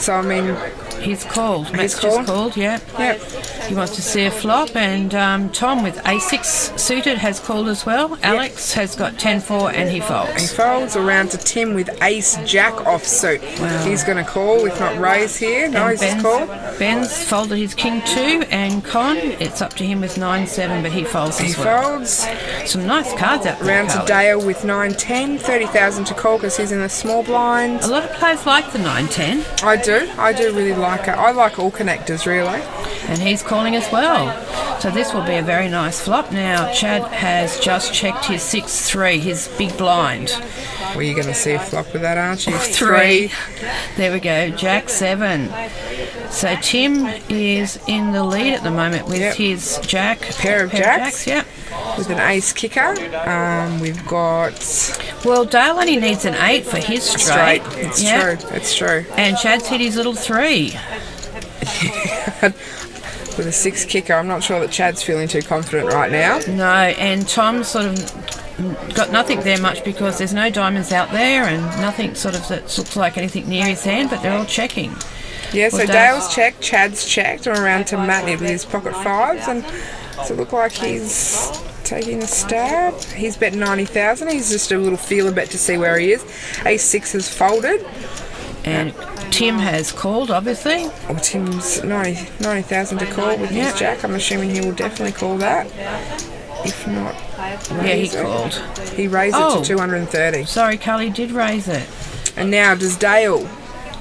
[SPEAKER 4] So, I mean,
[SPEAKER 5] He's called. Matt's
[SPEAKER 4] called?
[SPEAKER 5] just called, yeah.
[SPEAKER 4] Yep.
[SPEAKER 5] He wants to see a flop, and Tom with A6 suited has called as well. Alex has got 10-4 and he
[SPEAKER 4] He
[SPEAKER 5] folds.
[SPEAKER 4] folds around to Tim with Ace Jack offsuit.
[SPEAKER 5] Wow.
[SPEAKER 4] He's going to call, if not raise here. No, he's just called.
[SPEAKER 5] Ben's folded his King 2, and Con, it's up to him with 9-7, but he folds
[SPEAKER 4] He
[SPEAKER 5] as well.
[SPEAKER 4] folds.
[SPEAKER 5] Some nice cards out there,
[SPEAKER 4] Round to
[SPEAKER 5] Carly.
[SPEAKER 4] Dale with 9-10, 30,000 to call because he's in the small blind.
[SPEAKER 5] A lot of players like the 9-10,
[SPEAKER 4] I do really like it. I like all connectors, really.
[SPEAKER 5] and he's calling as well. So this will be a very nice flop. Now, Chad has just checked his 6-3, his big blind.
[SPEAKER 4] Well, you're going to see a flop with that, aren't you?
[SPEAKER 5] 3. There we go, Jack 7. So Tim is in the lead at the moment with his Jack.
[SPEAKER 4] Pair of jacks.
[SPEAKER 5] Yep.
[SPEAKER 4] With an ace kicker. We've got
[SPEAKER 5] Well, Dale only needs an 8 for his straight.
[SPEAKER 4] It's
[SPEAKER 5] Yep.
[SPEAKER 4] true. It's true.
[SPEAKER 5] And Chad's hit his little 3.
[SPEAKER 4] With a 6 kicker, I'm not sure that Chad's feeling too confident right now.
[SPEAKER 5] No, and Tom's sort of got nothing there much because there's no diamonds out there and nothing sort of that looks like anything near his hand, but they're all checking.
[SPEAKER 4] Yeah, so
[SPEAKER 5] Well,
[SPEAKER 4] Dale's checked, Chad's checked, and around to Matt with his pocket 5s, and does it look like he's taking a stab? He's bet 90,000. He's just a little feeler bet to see where he is. Ace 6 has folded.
[SPEAKER 5] And Tim has called, obviously.
[SPEAKER 4] Oh, Tim's 90,000 to call with his jack. I'm assuming he will definitely call that. If not,
[SPEAKER 5] Yeah, he
[SPEAKER 4] raise it.
[SPEAKER 5] called.
[SPEAKER 4] He raised it
[SPEAKER 5] Oh.
[SPEAKER 4] to 230.
[SPEAKER 5] Sorry, Cully did raise it.
[SPEAKER 4] And now does Dale?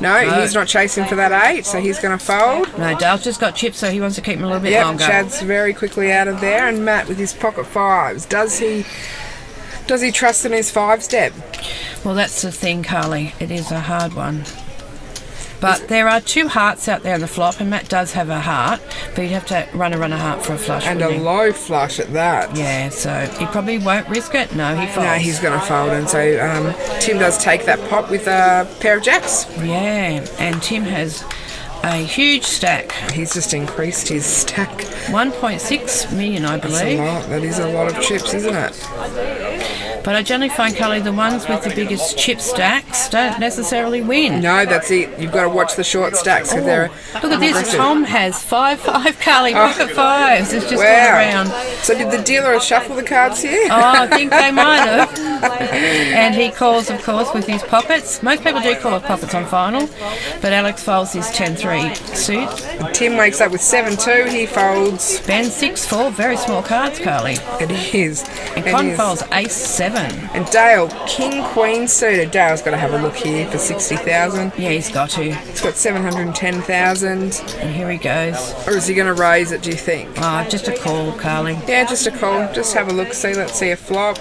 [SPEAKER 4] No, he's not chasing for that 8, so he's going to fold.
[SPEAKER 5] No, Dale's just got chips, so he wants to keep him a little bit
[SPEAKER 4] Yep,
[SPEAKER 5] longer.
[SPEAKER 4] Chad's very quickly out of there, and Matt with his pocket 5s. Does he trust in his 5s, Deb?
[SPEAKER 5] Well, that's the thing, Carly. It is a hard one. But there are 2 hearts out there on the flop, and Matt does have a heart, but you'd have to run a heart for a flush.
[SPEAKER 4] And a
[SPEAKER 5] wouldn't you?
[SPEAKER 4] low flush at that.
[SPEAKER 5] Yeah, so he probably won't risk it. No, he folds.
[SPEAKER 4] No, he's going to fold, and so Tim does take that pot with a pair of jacks.
[SPEAKER 5] Yeah, and Tim has a huge stack.
[SPEAKER 4] He's just increased his stack.
[SPEAKER 5] 1.6 million, I
[SPEAKER 4] That's a
[SPEAKER 5] believe.
[SPEAKER 4] lot. That is a lot of chips, isn't it?
[SPEAKER 5] But I generally find, Carly, the ones with the biggest chip stacks don't necessarily win.
[SPEAKER 4] No, that's it. You've got to watch the short stacks because they're
[SPEAKER 5] Look at this.
[SPEAKER 4] aggressive.
[SPEAKER 5] Tom has 5, Carly. Pocket fives. It's just all
[SPEAKER 4] Wow.
[SPEAKER 5] around.
[SPEAKER 4] So did the dealer shuffle the cards here?
[SPEAKER 5] Oh, I think they might have. And he calls, of course, with his pockets. Most people do call with pockets on final, but Alex folds his 10-3 suit.
[SPEAKER 4] Tim wakes up with 7-2. He folds.
[SPEAKER 5] Ben 6-4, very small cards, Carly.
[SPEAKER 4] It is.
[SPEAKER 5] And
[SPEAKER 4] It
[SPEAKER 5] Con
[SPEAKER 4] is.
[SPEAKER 5] folds Ace-7.
[SPEAKER 4] And Dale, King Queen suited. Dale's got to have a look here for 60,000.
[SPEAKER 5] Yeah, he's got to.
[SPEAKER 4] He's got 710,000.
[SPEAKER 5] And here he goes.
[SPEAKER 4] Or is he going to raise it, do you think?
[SPEAKER 5] Oh, just a call, Carly.
[SPEAKER 4] Yeah, just a call. Just have a look. See, let's see a flop.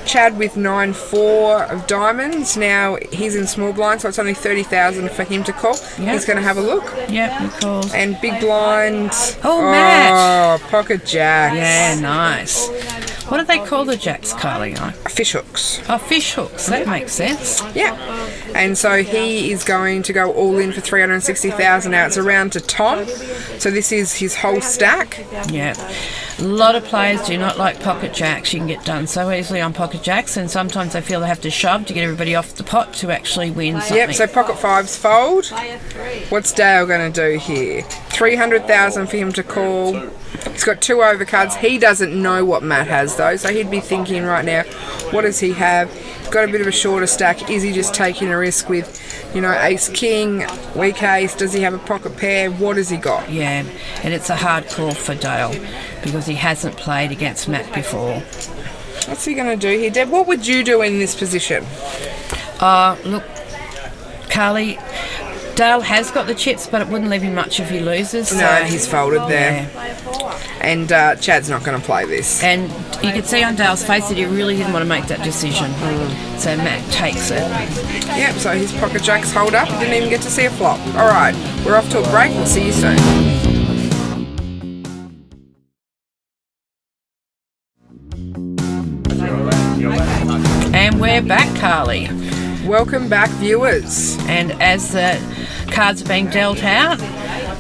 [SPEAKER 4] Chad with 9-4 of diamonds. Now he's in small blind, so it's only 30,000 for him to call.
[SPEAKER 5] Yep.
[SPEAKER 4] He's going to have a look.
[SPEAKER 5] Yep, he calls.
[SPEAKER 4] And big blind.
[SPEAKER 5] Oh, Matt.
[SPEAKER 4] Oh, pocket jacks.
[SPEAKER 5] Yeah, nice. What do they call the jacks, Carly?
[SPEAKER 4] Fish hooks.
[SPEAKER 5] Oh, fish hooks. That makes sense.
[SPEAKER 4] Yeah. And so he is going to go all in for 360,000. Now it's around to Tom. So this is his whole stack.
[SPEAKER 5] Yeah. A lot of players do not like pocket jacks. You can get done so easily on pocket jacks, and sometimes they feel they have to shove to get everybody off the pot to actually win something.
[SPEAKER 4] Yep, so pocket fives fold. What's Dale going to do here? 300,000 for him to call. He's got 2 overcards. He doesn't know what Matt has though, so he'd be thinking right now, what does he have? He's got a bit of a shorter stack. Is he just taking a risk with, ace king, weak ace? Does he have a pocket pair? What has he got?
[SPEAKER 5] Yeah, and it's a hard call for Dale because he hasn't played against Matt before.
[SPEAKER 4] What's he going to do here, Deb? What would you do in this position?
[SPEAKER 5] Look, Carly, Dale has got the chips, but it wouldn't leave him much if he loses.
[SPEAKER 4] No,
[SPEAKER 5] so-
[SPEAKER 4] he's folded there.
[SPEAKER 5] Yeah.
[SPEAKER 4] And Chad's not going to play this.
[SPEAKER 5] And you could see on Dale's face that he really didn't want to make that decision. So Matt takes it.
[SPEAKER 4] Yep, so his pocket jacks hold up. He didn't even get to see a flop. All right, we're off to a break. We'll see you soon.
[SPEAKER 5] And we're back, Carly.
[SPEAKER 4] Welcome back, viewers.
[SPEAKER 5] And as the cards are being dealt out,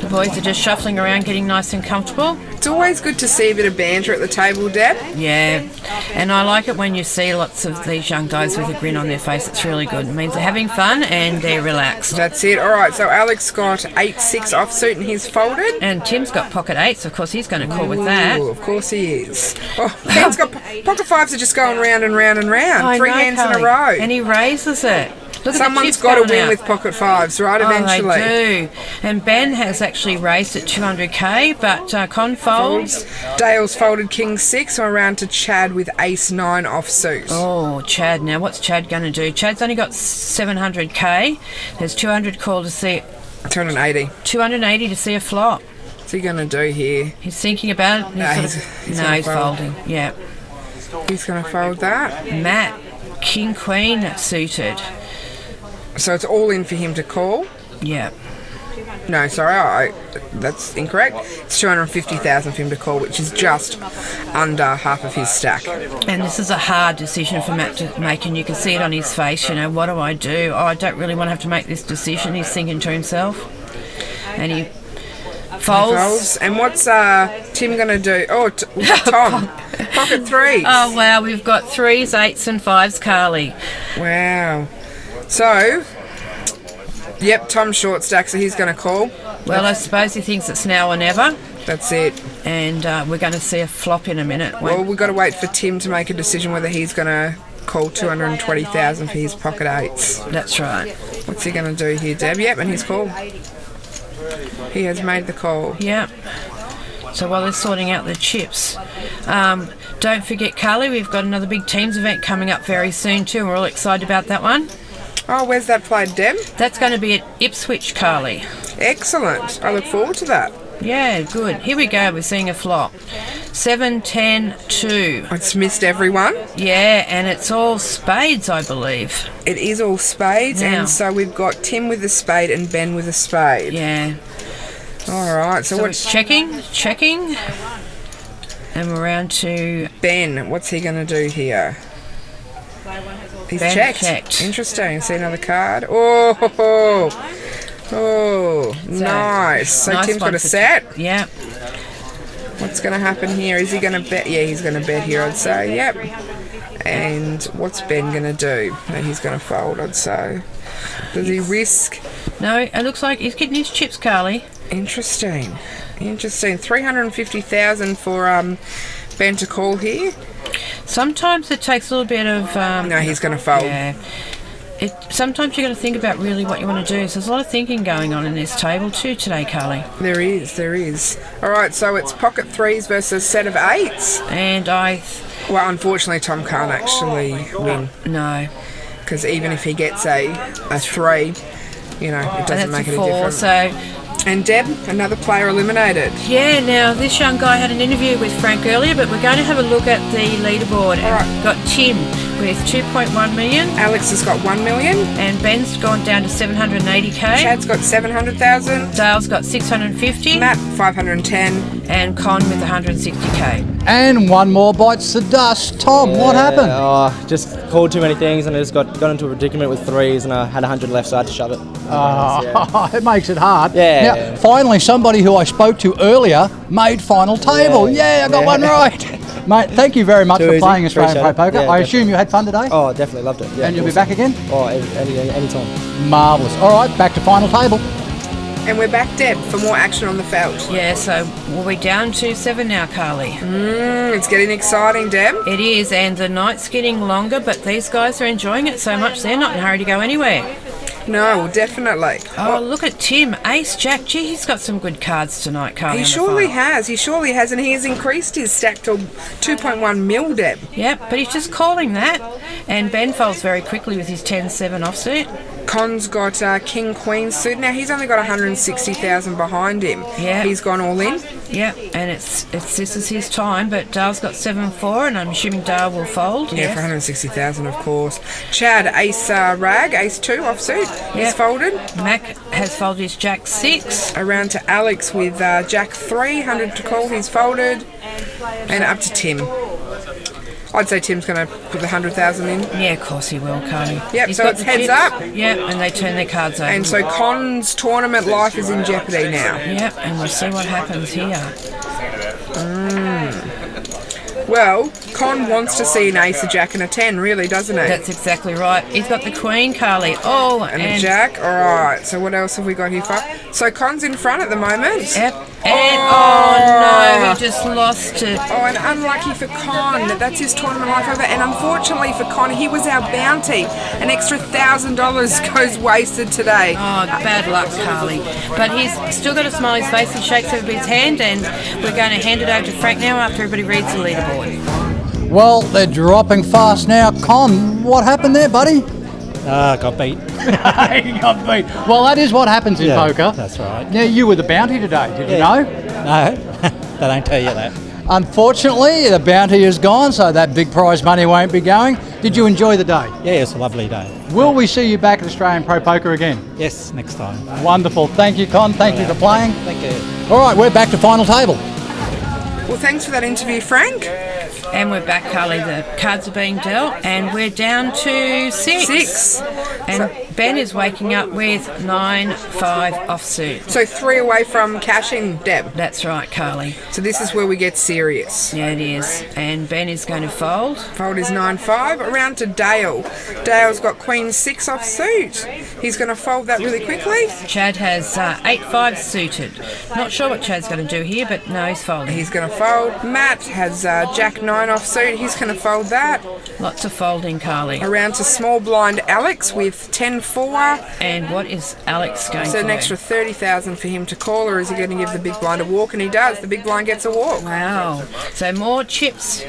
[SPEAKER 5] the boys are just shuffling around, getting nice and comfortable.
[SPEAKER 4] It's always good to see a bit of banter at the table, Deb.
[SPEAKER 5] Yeah, and I like it when you see lots of these young guys with a grin on their face. It's really good. It means they're having fun and they're relaxed.
[SPEAKER 4] That's it. All right, so Alex got 8-6 offsuit and he's folded.
[SPEAKER 5] And Tim's got pocket eights. Of course, he's going to call with that.
[SPEAKER 4] Ooh, of course he is. Oh, Ben's got pocket fives are just going round and round and round.
[SPEAKER 5] I
[SPEAKER 4] 3
[SPEAKER 5] know,
[SPEAKER 4] hands
[SPEAKER 5] Carly.
[SPEAKER 4] in a row.
[SPEAKER 5] And he raises it. Look at the
[SPEAKER 4] Someone's
[SPEAKER 5] chips
[SPEAKER 4] got to
[SPEAKER 5] going
[SPEAKER 4] win
[SPEAKER 5] out.
[SPEAKER 4] with pocket fives, right?
[SPEAKER 5] Oh,
[SPEAKER 4] Eventually.
[SPEAKER 5] they do. And Ben has actually raised at 200k, but Con folds.
[SPEAKER 4] Dale's folded king 6. So around to Chad with ace 9 offsuit.
[SPEAKER 5] Oh, Chad. Now, what's Chad going to do? Chad's only got 700k. There's 200 call to see
[SPEAKER 4] 280.
[SPEAKER 5] 280 to see a flop.
[SPEAKER 4] What's he going to do here?
[SPEAKER 5] He's thinking about it.
[SPEAKER 4] No,
[SPEAKER 5] He's
[SPEAKER 4] gonna fold.
[SPEAKER 5] folding. Yeah.
[SPEAKER 4] He's going to fold that.
[SPEAKER 5] Matt, King Queen suited.
[SPEAKER 4] So it's all in for him to call.
[SPEAKER 5] Yeah.
[SPEAKER 4] No, sorry, that's incorrect. It's 250,000 for him to call, which is just under half of his stack.
[SPEAKER 5] And this is a hard decision for Matt to make, and you can see it on his face. What do I do? Oh, I don't really want to have to make this decision. He's thinking to himself. And he folds.
[SPEAKER 4] And what's Tim going to do? Oh, we've got Tom. Pocket threes.
[SPEAKER 5] Oh, wow. We've got 3s, 8s and 5s, Carly.
[SPEAKER 4] Wow. So, yep, Tom's short stack, so he's going to call.
[SPEAKER 5] Well, I suppose he thinks it's now or never.
[SPEAKER 4] That's it.
[SPEAKER 5] And we're going to see a flop in a minute.
[SPEAKER 4] Well, we've got to wait for Tim to make a decision whether he's going to call 220,000 for his pocket eights.
[SPEAKER 5] That's right.
[SPEAKER 4] What's he going to do here, Deb? Yep, and he's called. He has made the call.
[SPEAKER 5] Yeah. So while they're sorting out the chips, don't forget, Carly, we've got another big teams event coming up very soon too, and we're all excited about that one.
[SPEAKER 4] Oh, where's that played, Deb?
[SPEAKER 5] That's going to be at Ipswich, Carly.
[SPEAKER 4] Excellent. I look forward to that.
[SPEAKER 5] Yeah, good. Here we go. We're seeing a flop. 7, 10, 2.
[SPEAKER 4] It's missed everyone.
[SPEAKER 5] Yeah, and it's all spades, I believe.
[SPEAKER 4] It is all spades,
[SPEAKER 5] Yeah.
[SPEAKER 4] and so we've got Tim with a spade and Ben with a spade.
[SPEAKER 5] Yeah.
[SPEAKER 4] All right, so
[SPEAKER 5] So
[SPEAKER 4] what's
[SPEAKER 5] it's checking, and we're round to
[SPEAKER 4] Ben? What's he going to do here? He's
[SPEAKER 5] Ben
[SPEAKER 4] checked.
[SPEAKER 5] checked.
[SPEAKER 4] Interesting. See another card. Oh, ho, ho. Oh, nice. So
[SPEAKER 5] nice
[SPEAKER 4] Tim's
[SPEAKER 5] one
[SPEAKER 4] got a
[SPEAKER 5] for
[SPEAKER 4] set.
[SPEAKER 5] Yeah.
[SPEAKER 4] What's going to happen here? Is he going to bet? Yeah, he's going to bet here, I'd say. Yep. And what's Ben going to do? No, he's going to fold, I'd say. Does he risk?
[SPEAKER 5] No, it looks like he's getting his chips, Carly.
[SPEAKER 4] Interesting. 350,000 for Ben to call here.
[SPEAKER 5] Sometimes it takes a little bit of...
[SPEAKER 4] No, he's going to fold.
[SPEAKER 5] Yeah. Sometimes you've got to think about really what you want to do. So there's a lot of thinking going on in this table too today, Carly.
[SPEAKER 4] There is. All right, so it's pocket threes versus a set of eights.
[SPEAKER 5] And
[SPEAKER 4] Well, unfortunately, Tom can't actually win.
[SPEAKER 5] No.
[SPEAKER 4] Because even if he gets a 3, you know, it doesn't make
[SPEAKER 5] a
[SPEAKER 4] any
[SPEAKER 5] 4,
[SPEAKER 4] difference.
[SPEAKER 5] so...
[SPEAKER 4] And Deb, another player eliminated.
[SPEAKER 5] Yeah, now this young guy had an interview with Frank earlier, but we're going to have a look at the leaderboard.
[SPEAKER 4] All right.
[SPEAKER 5] And we've got Tim with 2.1 million.
[SPEAKER 4] Alex has got 1 million.
[SPEAKER 5] And Ben's gone down to 780k.
[SPEAKER 4] Chad's got 700,000.
[SPEAKER 5] Dale's got 650.
[SPEAKER 4] Matt, 510.
[SPEAKER 5] And Con with 160k.
[SPEAKER 1] And one more bites the dust. Tom, what happened?
[SPEAKER 2] Oh, just called too many things and I just got into a predicament with threes and I had 100 left, so I had to shove it.
[SPEAKER 1] It makes it hard.
[SPEAKER 2] Yeah.
[SPEAKER 1] Now, finally, somebody who I spoke to earlier made final table. Yeah, I got one right. Mate, thank you very much
[SPEAKER 2] Too
[SPEAKER 1] for
[SPEAKER 2] easy.
[SPEAKER 1] playing Australian Pro
[SPEAKER 2] Appreciate it.
[SPEAKER 1] Poker.
[SPEAKER 2] Yeah,
[SPEAKER 1] I assume you had fun today?
[SPEAKER 2] Oh, definitely loved it. Yeah,
[SPEAKER 1] And you'll be
[SPEAKER 2] awesome.
[SPEAKER 1] back again?
[SPEAKER 2] Oh, any time.
[SPEAKER 1] Marvellous. All right, back to final table.
[SPEAKER 4] And we're back, Deb, for more action on the felt.
[SPEAKER 5] Yeah, so we're down to 7 now, Carly.
[SPEAKER 4] It's getting exciting, Deb.
[SPEAKER 5] It is, and the night's getting longer, but these guys are enjoying it so much they're not in a hurry to go anywhere.
[SPEAKER 4] No, definitely.
[SPEAKER 5] Oh, look at Tim. Ace, Jack. Gee, he's got some good cards tonight, Carly.
[SPEAKER 4] He
[SPEAKER 5] on the
[SPEAKER 4] surely
[SPEAKER 5] final.
[SPEAKER 4] has, and he has increased his stack to 2.1 mil, Deb.
[SPEAKER 5] Yep, but he's just calling that. And Ben folds very quickly with his 10-7 offsuit.
[SPEAKER 4] Con's got King Queen suit. Now he's only got 160,000 behind him.
[SPEAKER 5] Yeah.
[SPEAKER 4] He's gone all in.
[SPEAKER 5] Yep, and it's this is his time, but Dale's got 7-4, and I'm assuming Dale will fold.
[SPEAKER 4] Yeah, for 160,000, of course. Chad, ace rag, ace 2 offsuit. He's
[SPEAKER 5] Yep.
[SPEAKER 4] folded.
[SPEAKER 5] Mac has folded his Jack 6.
[SPEAKER 4] Around to Alex with Jack 3, 100 to call. He's folded. And up to Tim. I'd say Tim's going to put the 100,000 in.
[SPEAKER 5] Yeah, of course he will, Carly.
[SPEAKER 4] Yep,
[SPEAKER 5] He's
[SPEAKER 4] so
[SPEAKER 5] got
[SPEAKER 4] it's
[SPEAKER 5] the
[SPEAKER 4] heads
[SPEAKER 5] chips.
[SPEAKER 4] up.
[SPEAKER 5] Yep, and they turn their cards over.
[SPEAKER 4] And so Con's tournament life is in jeopardy now.
[SPEAKER 5] Yep, and we'll see what happens here.
[SPEAKER 4] Well, Con wants to see an ace, a jack and a 10, really, doesn't he?
[SPEAKER 5] That's exactly right. He's got the Queen, Carly. Oh,
[SPEAKER 4] And a jack. All right. So what else have we got here? So Con's in front at the moment.
[SPEAKER 5] Yep. And oh no, he just lost it.
[SPEAKER 4] Oh, and unlucky for Con. That's his tournament life over. And unfortunately for Con, he was our bounty. An extra $1,000 goes wasted today.
[SPEAKER 5] Oh, bad luck, Carly. But he's still got a smile on his face. He shakes everybody's hand, and we're going to hand it over to Frank now after everybody reads the leaderboard.
[SPEAKER 1] Well, they're dropping fast now. Con, what happened there, buddy?
[SPEAKER 6] Got beat.
[SPEAKER 1] He got beat. Well, that is what happens in poker.
[SPEAKER 6] That's right.
[SPEAKER 1] Yeah, you were the bounty today, did you know?
[SPEAKER 6] No, they don't tell you that.
[SPEAKER 1] Unfortunately, the bounty is gone, so that big prize money won't be going. Did you enjoy the day?
[SPEAKER 6] Yeah, it's a lovely day.
[SPEAKER 1] Will we see you back at Australian Pro Poker again?
[SPEAKER 6] Yes, next time.
[SPEAKER 1] Wonderful. Thank you, Con. Thank you for playing.
[SPEAKER 2] Thank you.
[SPEAKER 1] All right, we're back to final table.
[SPEAKER 4] Well, thanks for that interview, Frank.
[SPEAKER 5] And we're back, Carly. The cards are being dealt, and we're down to 6. And Ben is waking up with 9-5 offsuit.
[SPEAKER 4] So 3 away from cashing, Deb.
[SPEAKER 5] That's right, Carly.
[SPEAKER 4] So this is where we get serious.
[SPEAKER 5] Yeah, it is. And Ben is going to fold.
[SPEAKER 4] Fold is 9-5. Around to Dale. Dale's got Queen 6 offsuit. He's going to fold that really quickly.
[SPEAKER 5] Chad has 8-5 suited. Not sure what Chad's going to do here, but no, he's folding.
[SPEAKER 4] He's going to fold. Matt has Jack 9 offsuit. He's going to fold that.
[SPEAKER 5] Lots of folding, Carly.
[SPEAKER 4] Around to small blind Alex with 10-4.
[SPEAKER 5] And what is Alex going
[SPEAKER 4] So
[SPEAKER 5] to
[SPEAKER 4] an
[SPEAKER 5] do?
[SPEAKER 4] extra 30,000 for him to call, or is he going to give the big blind a walk? And he does. The big blind gets a walk.
[SPEAKER 5] Wow. So more chips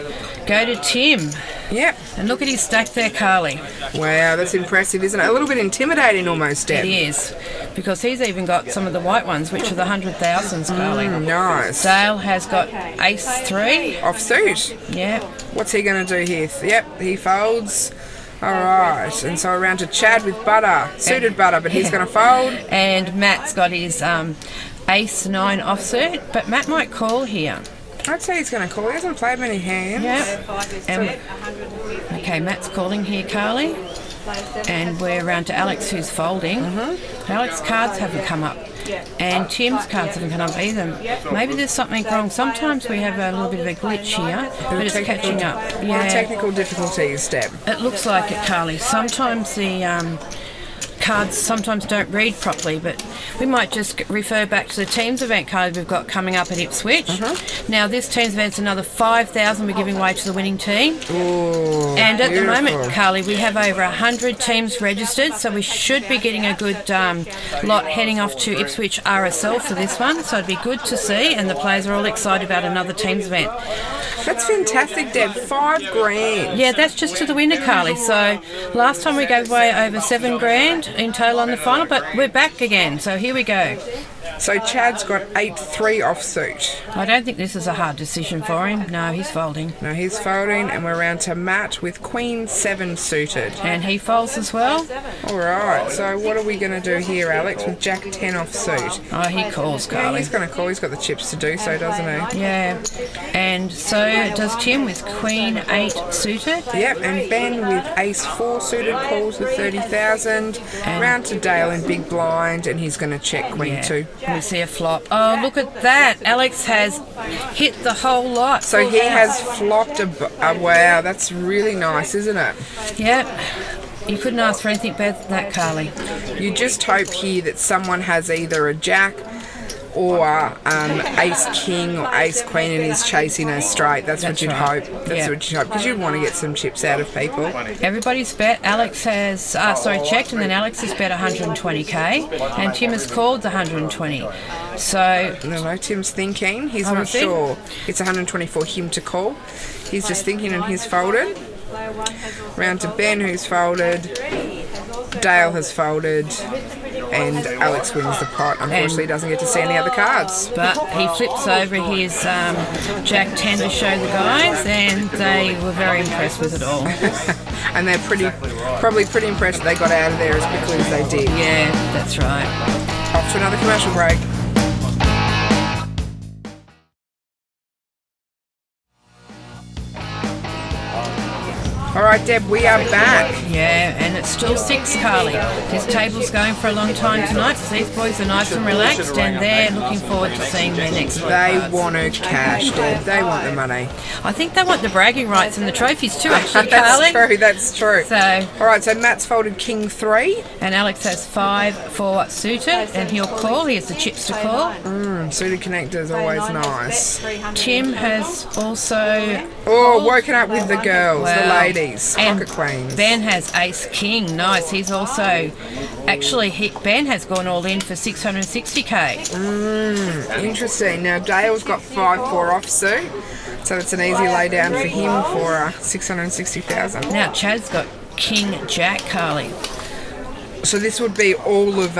[SPEAKER 5] go to Tim.
[SPEAKER 4] Yep.
[SPEAKER 5] And look at his stack there, Carly.
[SPEAKER 4] Wow, that's impressive, isn't it? A little bit intimidating almost, Deb.
[SPEAKER 5] It is. Because he's even got some of the white ones, which are the 100,000s, Carly.
[SPEAKER 4] Nice.
[SPEAKER 5] Dale has got ace 3.
[SPEAKER 4] Offsuit.
[SPEAKER 5] Yeah.
[SPEAKER 4] What's he going to do here? Yep, he folds. All right. And so around to Chad with butter. Suited butter, but he's going to fold.
[SPEAKER 5] And Matt's got his ace 9 offsuit, but Matt might call here.
[SPEAKER 4] I'd say he's going to call. He hasn't played many hands.
[SPEAKER 5] Yeah. And, okay, Matt's calling here, Carly. And we're around to Alex, who's folding. Alex's cards haven't come up. And Tim's cards haven't come up either. Maybe there's something wrong. Sometimes we have a little bit of a glitch here, but it's catching up. Yeah.
[SPEAKER 4] Technical difficulties, Deb.
[SPEAKER 5] It looks like it, Carly. Sometimes the cards sometimes don't read properly, but we might just refer back to the teams event card we've got coming up at Ipswich. Now this teams event's another 5,000 we're giving away to the winning team.
[SPEAKER 4] Ooh,
[SPEAKER 5] and at
[SPEAKER 4] beautiful.
[SPEAKER 5] the moment, Carly, we have over 100 teams registered, so we should be getting a good lot heading off to Ipswich RSL for this one, so it'd be good to see, and the players are all excited about another teams event.
[SPEAKER 4] That's fantastic, Deb. $5,000.
[SPEAKER 5] Yeah, that's just to the winner, Carly. So last time we gave away over $7,000 in total on the final, but we're back again. So here we go.
[SPEAKER 4] So Chad's got 8-3 offsuit.
[SPEAKER 5] I don't think this is a hard decision for him. No, he's folding.
[SPEAKER 4] No, he's folding, and we're around to Matt with Queen 7 suited.
[SPEAKER 5] And he folds as well.
[SPEAKER 4] All right, so what are we going to do here, Alex, with Jack 10 offsuit?
[SPEAKER 5] Oh, he calls,
[SPEAKER 4] Yeah,
[SPEAKER 5] Carly.
[SPEAKER 4] he's going to call. He's got the chips to do so, doesn't he?
[SPEAKER 5] Yeah. And so does Tim with Queen 8 suited.
[SPEAKER 4] Yep, and Ben with Ace 4 suited calls with 30,000. Round to Dale in big blind, and he's going to check Queen 2.
[SPEAKER 5] We see a flop. Oh, look at that. Alex has hit the whole lot.
[SPEAKER 4] So he has flopped wow, that's really nice, isn't it?
[SPEAKER 5] Yep. You couldn't ask for anything better than that, Carly.
[SPEAKER 4] You just hope here that someone has either a Jack or Ace King or Ace Queen and is chasing a straight. That's what you'd
[SPEAKER 5] right.
[SPEAKER 4] hope. That's what you'd hope, because you'd want to get some chips out of people.
[SPEAKER 5] Everybody's bet. Alex has, checked, and then Alex has bet 120k, and Tim has called the 120. So,
[SPEAKER 4] No, Tim's thinking. He's
[SPEAKER 5] Oh,
[SPEAKER 4] not
[SPEAKER 5] is he?
[SPEAKER 4] sure. It's 120 for him to call. He's just thinking, and he's folded. Round to Ben, who's folded. Dale has folded. And Alex wins the pot. Unfortunately, doesn't get to see any other cards.
[SPEAKER 5] but he flips over his Jack 10 to show the guys, and they were very impressed with it all.
[SPEAKER 4] And they're probably pretty impressed that they got out of there as quickly as they did.
[SPEAKER 5] Yeah, that's right.
[SPEAKER 4] Off to another commercial break. All right, Deb, we are back.
[SPEAKER 5] Yeah, and it's still 6, Carly. This table's going for a long time tonight. These boys are nice and relaxed, and they're looking forward to seeing their next
[SPEAKER 4] They
[SPEAKER 5] cards.
[SPEAKER 4] want to cash, Deb. They want the money.
[SPEAKER 5] I think they want the bragging rights and the trophies too, actually, Carly.
[SPEAKER 4] That's true.
[SPEAKER 5] So,
[SPEAKER 4] All right, so Matt's folded King 3.
[SPEAKER 5] and Alex has 5 for suited, and he'll call. He has the chips to call.
[SPEAKER 4] Suited connector is always nice.
[SPEAKER 5] Tim has also
[SPEAKER 4] Oh, woken up with the girls, the
[SPEAKER 5] Wow.
[SPEAKER 4] ladies,
[SPEAKER 5] And
[SPEAKER 4] pocket queens.
[SPEAKER 5] Ben has Ace King. Nice. He's also Ben has gone all in for 660k.
[SPEAKER 4] Interesting. Now Dale's got 5-4 offsuit, so it's an easy lay down for him for 660,000.
[SPEAKER 5] Now Chad's got King Jack, Carly.
[SPEAKER 4] So this would be all of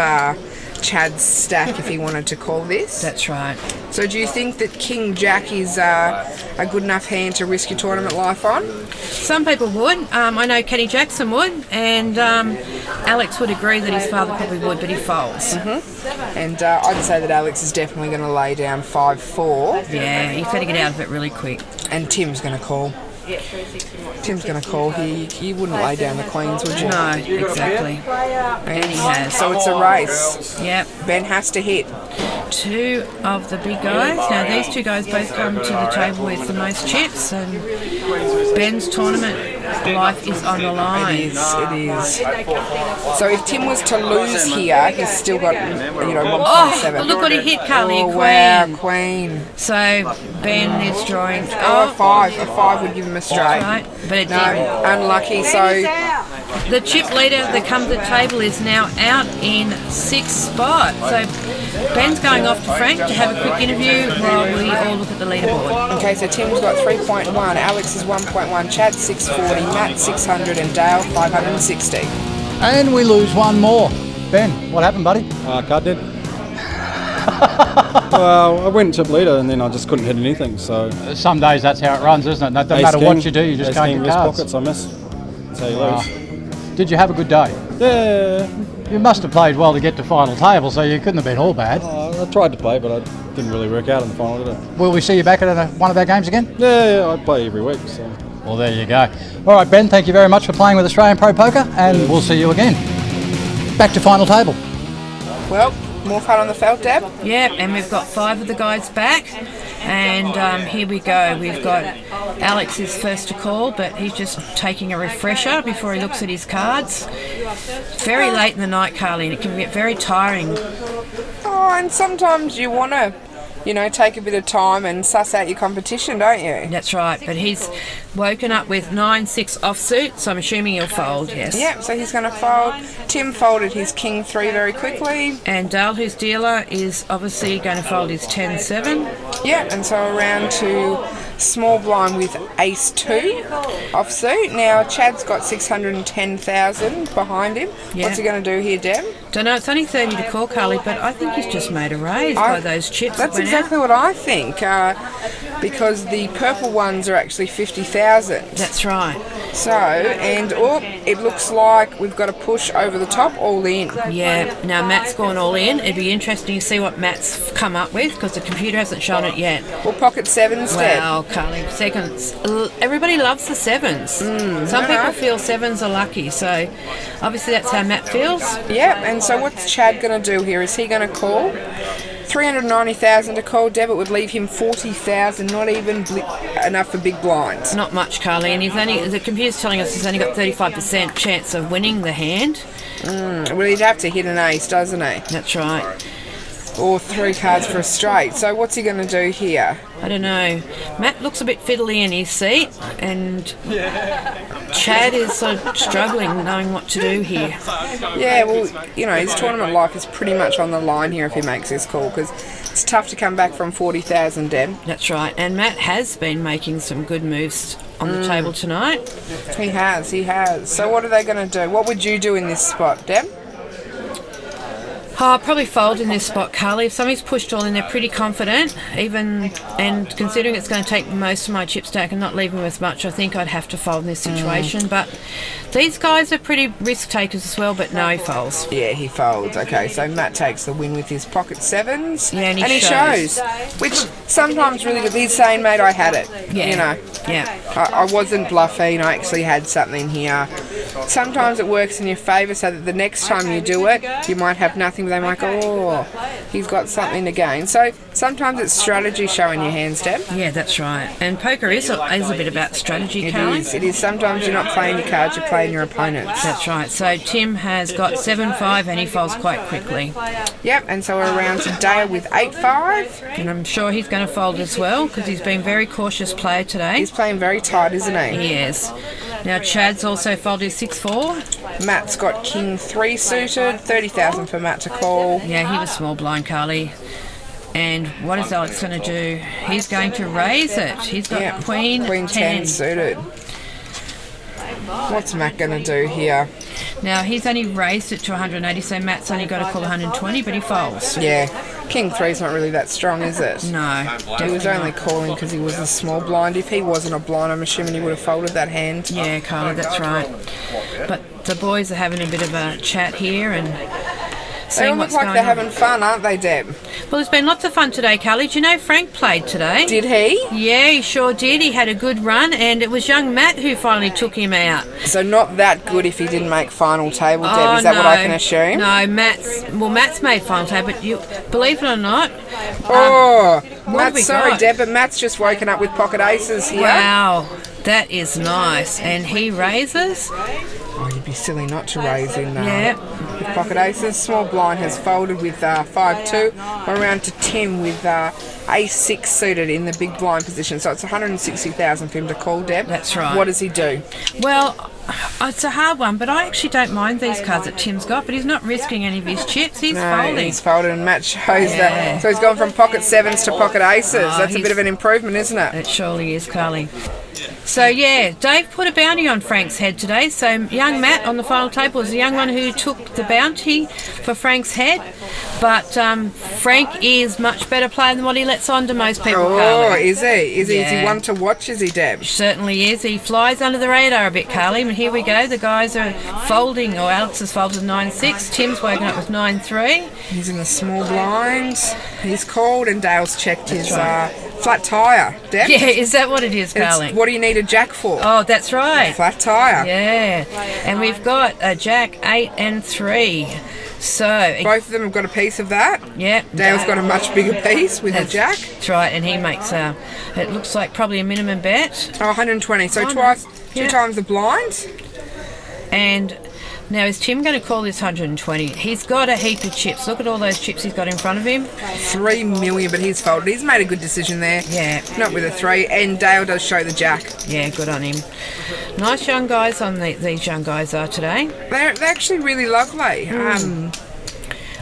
[SPEAKER 4] Chad's stack if he wanted to call this.
[SPEAKER 5] That's right.
[SPEAKER 4] So do you think that King Jack is a good enough hand to risk your tournament life on?
[SPEAKER 5] Some people would. I know Kenny Jackson would, and Alex would agree that his father probably would, but he folds.
[SPEAKER 4] And I'd say that Alex is definitely going to lay down 5-4,
[SPEAKER 5] Yeah, he's got to get out of it really quick.
[SPEAKER 4] and Tim's going to call. Tim's going to call. He wouldn't lay down the queens, would you?
[SPEAKER 5] No, exactly. And he has.
[SPEAKER 4] So it's a race.
[SPEAKER 5] Yep.
[SPEAKER 4] Ben has to hit.
[SPEAKER 5] 2 of the big guys. Now these 2 guys both come to the table with the most chips, and Ben's tournament life is on the line.
[SPEAKER 4] It is. So if Tim was to lose here, he's still got 1.7.
[SPEAKER 5] Oh, look what he hit, Carly.
[SPEAKER 4] Oh,
[SPEAKER 5] Queen.
[SPEAKER 4] wow, queen.
[SPEAKER 5] So Ben is drawing.
[SPEAKER 4] Oh, a 5. A 5 would give him a straight.
[SPEAKER 5] Right, but it didn't.
[SPEAKER 4] No, unlucky. So
[SPEAKER 5] The chip leader that comes to the table is now out in 6th spot. So Ben's going off to Frank to have a quick interview while we all look at the leaderboard.
[SPEAKER 4] okay, so Tim's got 3.1, Alex is 1.1, Chad 640, Matt 600, and Dale 560.
[SPEAKER 1] And we lose one more. Ben, what happened, buddy?
[SPEAKER 7] Card did. Well, I went chip leader and then I just couldn't hit anything. So
[SPEAKER 1] Some days that's how it runs, isn't it? No matter what you do, you just can't get
[SPEAKER 7] miss
[SPEAKER 1] cards.
[SPEAKER 7] pockets. I miss. That's how you lose.
[SPEAKER 1] Did you have a good day?
[SPEAKER 7] Yeah,
[SPEAKER 1] You must have played well to get to final table, so you couldn't have been all bad.
[SPEAKER 7] I tried to play, but I didn't really work out in the final, did it?
[SPEAKER 1] Will we see you back at one of our games again?
[SPEAKER 7] Yeah, I play every week, so
[SPEAKER 1] Well, there you go. All right, Ben, thank you very much for playing with Australian Pro Poker, and we'll see you again. Back to final table.
[SPEAKER 4] Well, more fun on the felt, Deb.
[SPEAKER 5] Yep, and we've got 5 of the guys back. And here we go. We've got Alex is first to call, but he's just taking a refresher before he looks at his cards. Very late in the night, Carly, and it can get very tiring.
[SPEAKER 4] Oh, and sometimes you want to, take a bit of time and suss out your competition, don't you?
[SPEAKER 5] That's right, but he's woken up with 9-6 offsuit, so I'm assuming he'll fold, yes.
[SPEAKER 4] Yep, so he's going to fold. Tim folded his King 3 very quickly.
[SPEAKER 5] And Dale, who's dealer, is obviously going to fold his 10-7.
[SPEAKER 4] Yep, and so around to small blind with Ace 2 offsuit. Now, Chad's got 610,000 behind him.
[SPEAKER 5] Yeah.
[SPEAKER 4] What's he going to do here, Deb?
[SPEAKER 5] Don't know, it's only 30 to call, Carly, but I think he's just made a raise by those chips.
[SPEAKER 4] That's
[SPEAKER 5] that went
[SPEAKER 4] exactly
[SPEAKER 5] out.
[SPEAKER 4] what I think, because the purple ones are actually 50,000.
[SPEAKER 5] That's right.
[SPEAKER 4] So, it looks like we've got a push over the top, all in.
[SPEAKER 5] Yeah, now Matt's gone all in. It'd be interesting to see what Matt's come up with because the computer hasn't shown it yet.
[SPEAKER 4] Well, pocket 7s, Deb.
[SPEAKER 5] Wow, Carly, seconds. Everybody loves the 7s. Some people feel 7s are lucky, so obviously that's how Matt feels.
[SPEAKER 4] Yeah, and so what's Chad going to do here? Is he going to call? 390,000 to call, Deb. It would leave him 40,000, not even enough for big blinds.
[SPEAKER 5] Not much, Carly, and the computer's telling us he's only got 35% chance of winning the hand.
[SPEAKER 4] Well, he'd have to hit an ace, doesn't he?
[SPEAKER 5] That's right.
[SPEAKER 4] Or 3 cards for a straight. So what's he going to do here?
[SPEAKER 5] I don't know. Matt looks a bit fiddly in his seat, and Chad is sort of struggling, knowing what to do here.
[SPEAKER 4] Yeah, well, his tournament life is pretty much on the line here if he makes this call, because it's tough to come back from 40,000, Deb.
[SPEAKER 5] That's right, and Matt has been making some good moves on the table tonight.
[SPEAKER 4] He has. So what are they going to do? What would you do in this spot, Deb?
[SPEAKER 5] Oh, I'll probably fold in this spot, Carly. If somebody's pushed all in, they're pretty confident. And considering it's going to take most of my chip stack and not leaving with much, I think I'd have to fold in this situation. But these guys are pretty risk takers as well, but no, he folds.
[SPEAKER 4] Yeah, he folds. Okay, so Matt takes the win with his pocket 7s.
[SPEAKER 5] Yeah, and he
[SPEAKER 4] shows. Which sometimes really good. He's saying, mate, I had it.
[SPEAKER 5] Yeah. Yeah.
[SPEAKER 4] I wasn't bluffing. I actually had something here. Sometimes it works in your favour so that the next time you do it, you might have nothing, but they might go, oh, he's got something to gain. So sometimes it's strategy showing your hands, Deb.
[SPEAKER 5] Yeah, that's right. And poker is a bit about strategy, Carly.
[SPEAKER 4] It is. Sometimes you're not playing your cards, you're playing your opponents.
[SPEAKER 5] That's right. So Tim has got 7-5 and he folds quite quickly.
[SPEAKER 4] Yep, and so we're around to Dale with 8-5.
[SPEAKER 5] And I'm sure he's going to fold as well because he's been a very cautious player today.
[SPEAKER 4] He's playing very tight, isn't he?
[SPEAKER 5] He is. Now Chad's also folded 6-4.
[SPEAKER 4] Matt's got King 3 suited, 30,000 for Matt to call.
[SPEAKER 5] Yeah, he was small blind, Carly. And what is Alex going to do? He's going to raise it. He's got Queen 10
[SPEAKER 4] suited. What's Matt going to do here?
[SPEAKER 5] Now, he's only raised it to 180, so Matt's only got to call 120, but he folds.
[SPEAKER 4] Yeah. King 3's not really that strong, is it?
[SPEAKER 5] No.
[SPEAKER 4] He was only calling because he was a small blind. If he wasn't a blind, I'm assuming he would have folded that hand.
[SPEAKER 5] Yeah, Carly, that's right. But the boys are having a bit of a chat here and
[SPEAKER 4] they all look like they're having fun, aren't they, Deb?
[SPEAKER 5] Well, there's been lots of fun today, Carly. Do you know Frank played today?
[SPEAKER 4] Did he?
[SPEAKER 5] Yeah, he sure did. He had a good run, and it was young Matt who finally took him out.
[SPEAKER 4] So not that good if he didn't make final table, Deb. Is that what I can assume?
[SPEAKER 5] No, Matt's made final table, but you believe it or not.
[SPEAKER 4] Matt's sorry, Deb, but Matt's just woken up with pocket aces here.
[SPEAKER 5] Wow, that is nice. And he raises.
[SPEAKER 4] Oh, you'd be silly not to raise in with pocket aces. Small blind has folded with 5-2. We're around to Tim with ace-6 suited in the big blind position. So it's 160,000 for him to call, Deb.
[SPEAKER 5] That's right.
[SPEAKER 4] What does he do?
[SPEAKER 5] Well, it's a hard one, but I actually don't mind these cards that Tim's got, but he's not risking any of his chips. He's folding.
[SPEAKER 4] He's folded, and Matt shows that. So he's gone from pocket 7s to pocket aces. That's a bit of an improvement, isn't it?
[SPEAKER 5] It surely is, Carly. So, yeah, Dave put a bounty on Frank's head today. So, young Matt on the final table is the young one who took the bounty for Frank's head. But Frank is much better player than what he lets on to most people, Carly.
[SPEAKER 4] Is he? Is he one to watch, is he, Deb?
[SPEAKER 5] Certainly is. He flies under the radar a bit, Carly. And here we go. The guys are folding, or Alex has folded 9-6. Tim's woken up with 9-3.
[SPEAKER 4] He's in the small blinds. He's called, and Dale's checked his
[SPEAKER 5] right.
[SPEAKER 4] flat tyre. Deb?
[SPEAKER 5] Yeah, is that what it is, Carly?
[SPEAKER 4] What do you need a jack for?
[SPEAKER 5] Oh, that's right.
[SPEAKER 4] Flat tyre.
[SPEAKER 5] Yeah, and we've got a jack 8 and 3. So
[SPEAKER 4] Both of them have got a piece of that.
[SPEAKER 5] yeah,
[SPEAKER 4] Dale's got a much bigger piece with the jack.
[SPEAKER 5] That's right, and he makes it looks like probably a minimum bet.
[SPEAKER 4] Oh, 120. So two
[SPEAKER 5] Yeah.
[SPEAKER 4] times the blind.
[SPEAKER 5] And now is Tim going to call this 120? He's got a heap of chips. Look at all those chips he's got in front of him.
[SPEAKER 4] 3 million, but he's folded. He's made a good decision there.
[SPEAKER 5] Yeah.
[SPEAKER 4] Not with a 3. And Dale does show the jack.
[SPEAKER 5] Yeah, good on him. Nice young guys on these young guys are today.
[SPEAKER 4] They're actually really lovely.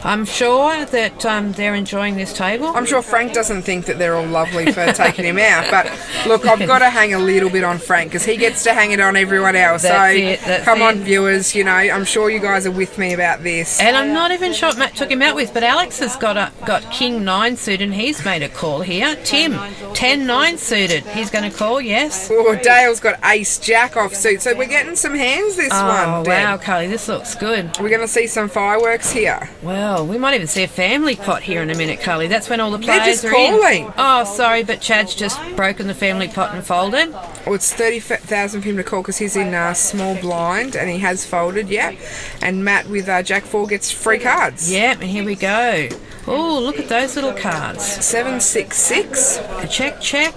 [SPEAKER 5] I'm sure that they're enjoying this table.
[SPEAKER 4] I'm sure Frank doesn't think that they're all lovely for taking him out, but look, I've got to hang a little bit on Frank because he gets to hang it on everyone else.
[SPEAKER 5] That's
[SPEAKER 4] Come on,
[SPEAKER 5] it.
[SPEAKER 4] viewers, you know, I'm sure you guys are with me about this.
[SPEAKER 5] And I'm not even sure what Matt took him out with, but Alex has got King 9 suited and he's made a call here. Tim, 10-9 suited. He's going to call, yes.
[SPEAKER 4] Oh, Dale's got ace jack off suit, so we're getting some hands this one.
[SPEAKER 5] Oh,
[SPEAKER 4] Deb.
[SPEAKER 5] wow, Carly, this looks good.
[SPEAKER 4] We're going to see some fireworks here.
[SPEAKER 5] Well, we might even see a family pot here in a minute, Carly. That's when all the
[SPEAKER 4] They're
[SPEAKER 5] players
[SPEAKER 4] just
[SPEAKER 5] are
[SPEAKER 4] calling.
[SPEAKER 5] in. Oh, sorry, but Chad's just broken the family pot and folded.
[SPEAKER 4] Oh, it's 30,000 for him to call because he's in small blind and he has folded, yeah. And Matt with Jack 4 gets free cards.
[SPEAKER 5] Yep, and here we go. Oh, look at those little cards.
[SPEAKER 4] 766.
[SPEAKER 5] A check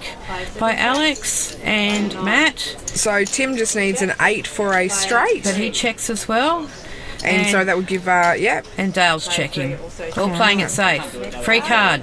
[SPEAKER 5] by Alex and Matt.
[SPEAKER 4] So Tim just needs an 8 for a straight.
[SPEAKER 5] But he checks as well.
[SPEAKER 4] And so that would give, yeah,
[SPEAKER 5] And Dale's checking. All playing it safe. Free card.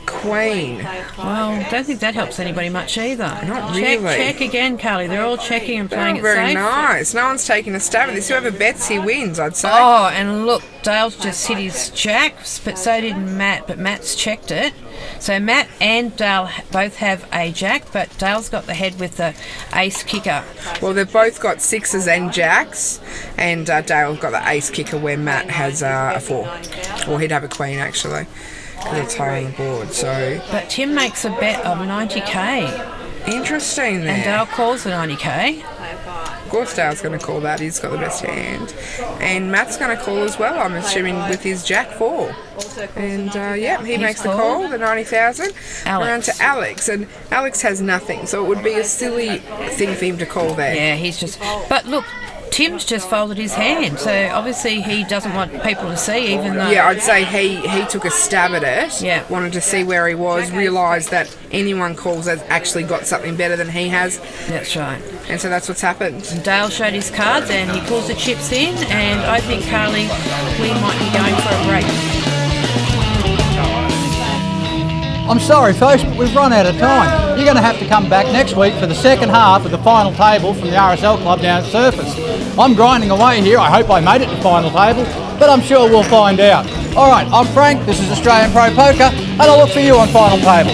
[SPEAKER 4] Queen.
[SPEAKER 5] Well, don't think that helps anybody much either.
[SPEAKER 4] Not
[SPEAKER 5] Check,
[SPEAKER 4] really.
[SPEAKER 5] check again, Carly. They're all checking and playing
[SPEAKER 4] Oh,
[SPEAKER 5] it
[SPEAKER 4] very
[SPEAKER 5] safe.
[SPEAKER 4] nice. No one's taking a stab at this. Whoever bets, he wins, I'd say.
[SPEAKER 5] Oh, and look, Dale's just hit his jack, but so did Matt, but Matt's checked it. So Matt and Dale both have a jack, but Dale's got the head with the ace kicker.
[SPEAKER 4] Well, they've both got 6s and jacks, and Dale's got the ace kicker where Matt has a 4. Or he'd have a queen, actually, because it's high on the board. So
[SPEAKER 5] But Tim makes a bet of 90k,
[SPEAKER 4] interesting there.
[SPEAKER 5] and Dale calls the 90k.
[SPEAKER 4] Of course, Dale's going to call that. He's got the best hand. And Matt's going to call as well, I'm assuming, with his jack 4. And, yeah, he makes the call, the 90,000. Around to Alex. And Alex has nothing, so it would be a silly thing for him to call there.
[SPEAKER 5] Yeah, he's just... But look, Tim's just folded his hand, so obviously he doesn't want people to see, even though...
[SPEAKER 4] Yeah, I'd say he took a stab at it.
[SPEAKER 5] Yeah.
[SPEAKER 4] Wanted to see where he was, realised that anyone calls has actually got something better than he has.
[SPEAKER 5] That's right.
[SPEAKER 4] And so that's what's happened.
[SPEAKER 5] Dale showed his cards and he pulls the chips in, and I think, Carly, we might be going for a break.
[SPEAKER 1] I'm sorry folks, but we've run out of time. You're going to have to come back next week for the second half of the final table from the RSL club down at Surface. I'm grinding away here. I hope I made it to final table, but I'm sure we'll find out. Alright, I'm Frank, this is Australian Pro Poker, and I'll look for you on final table.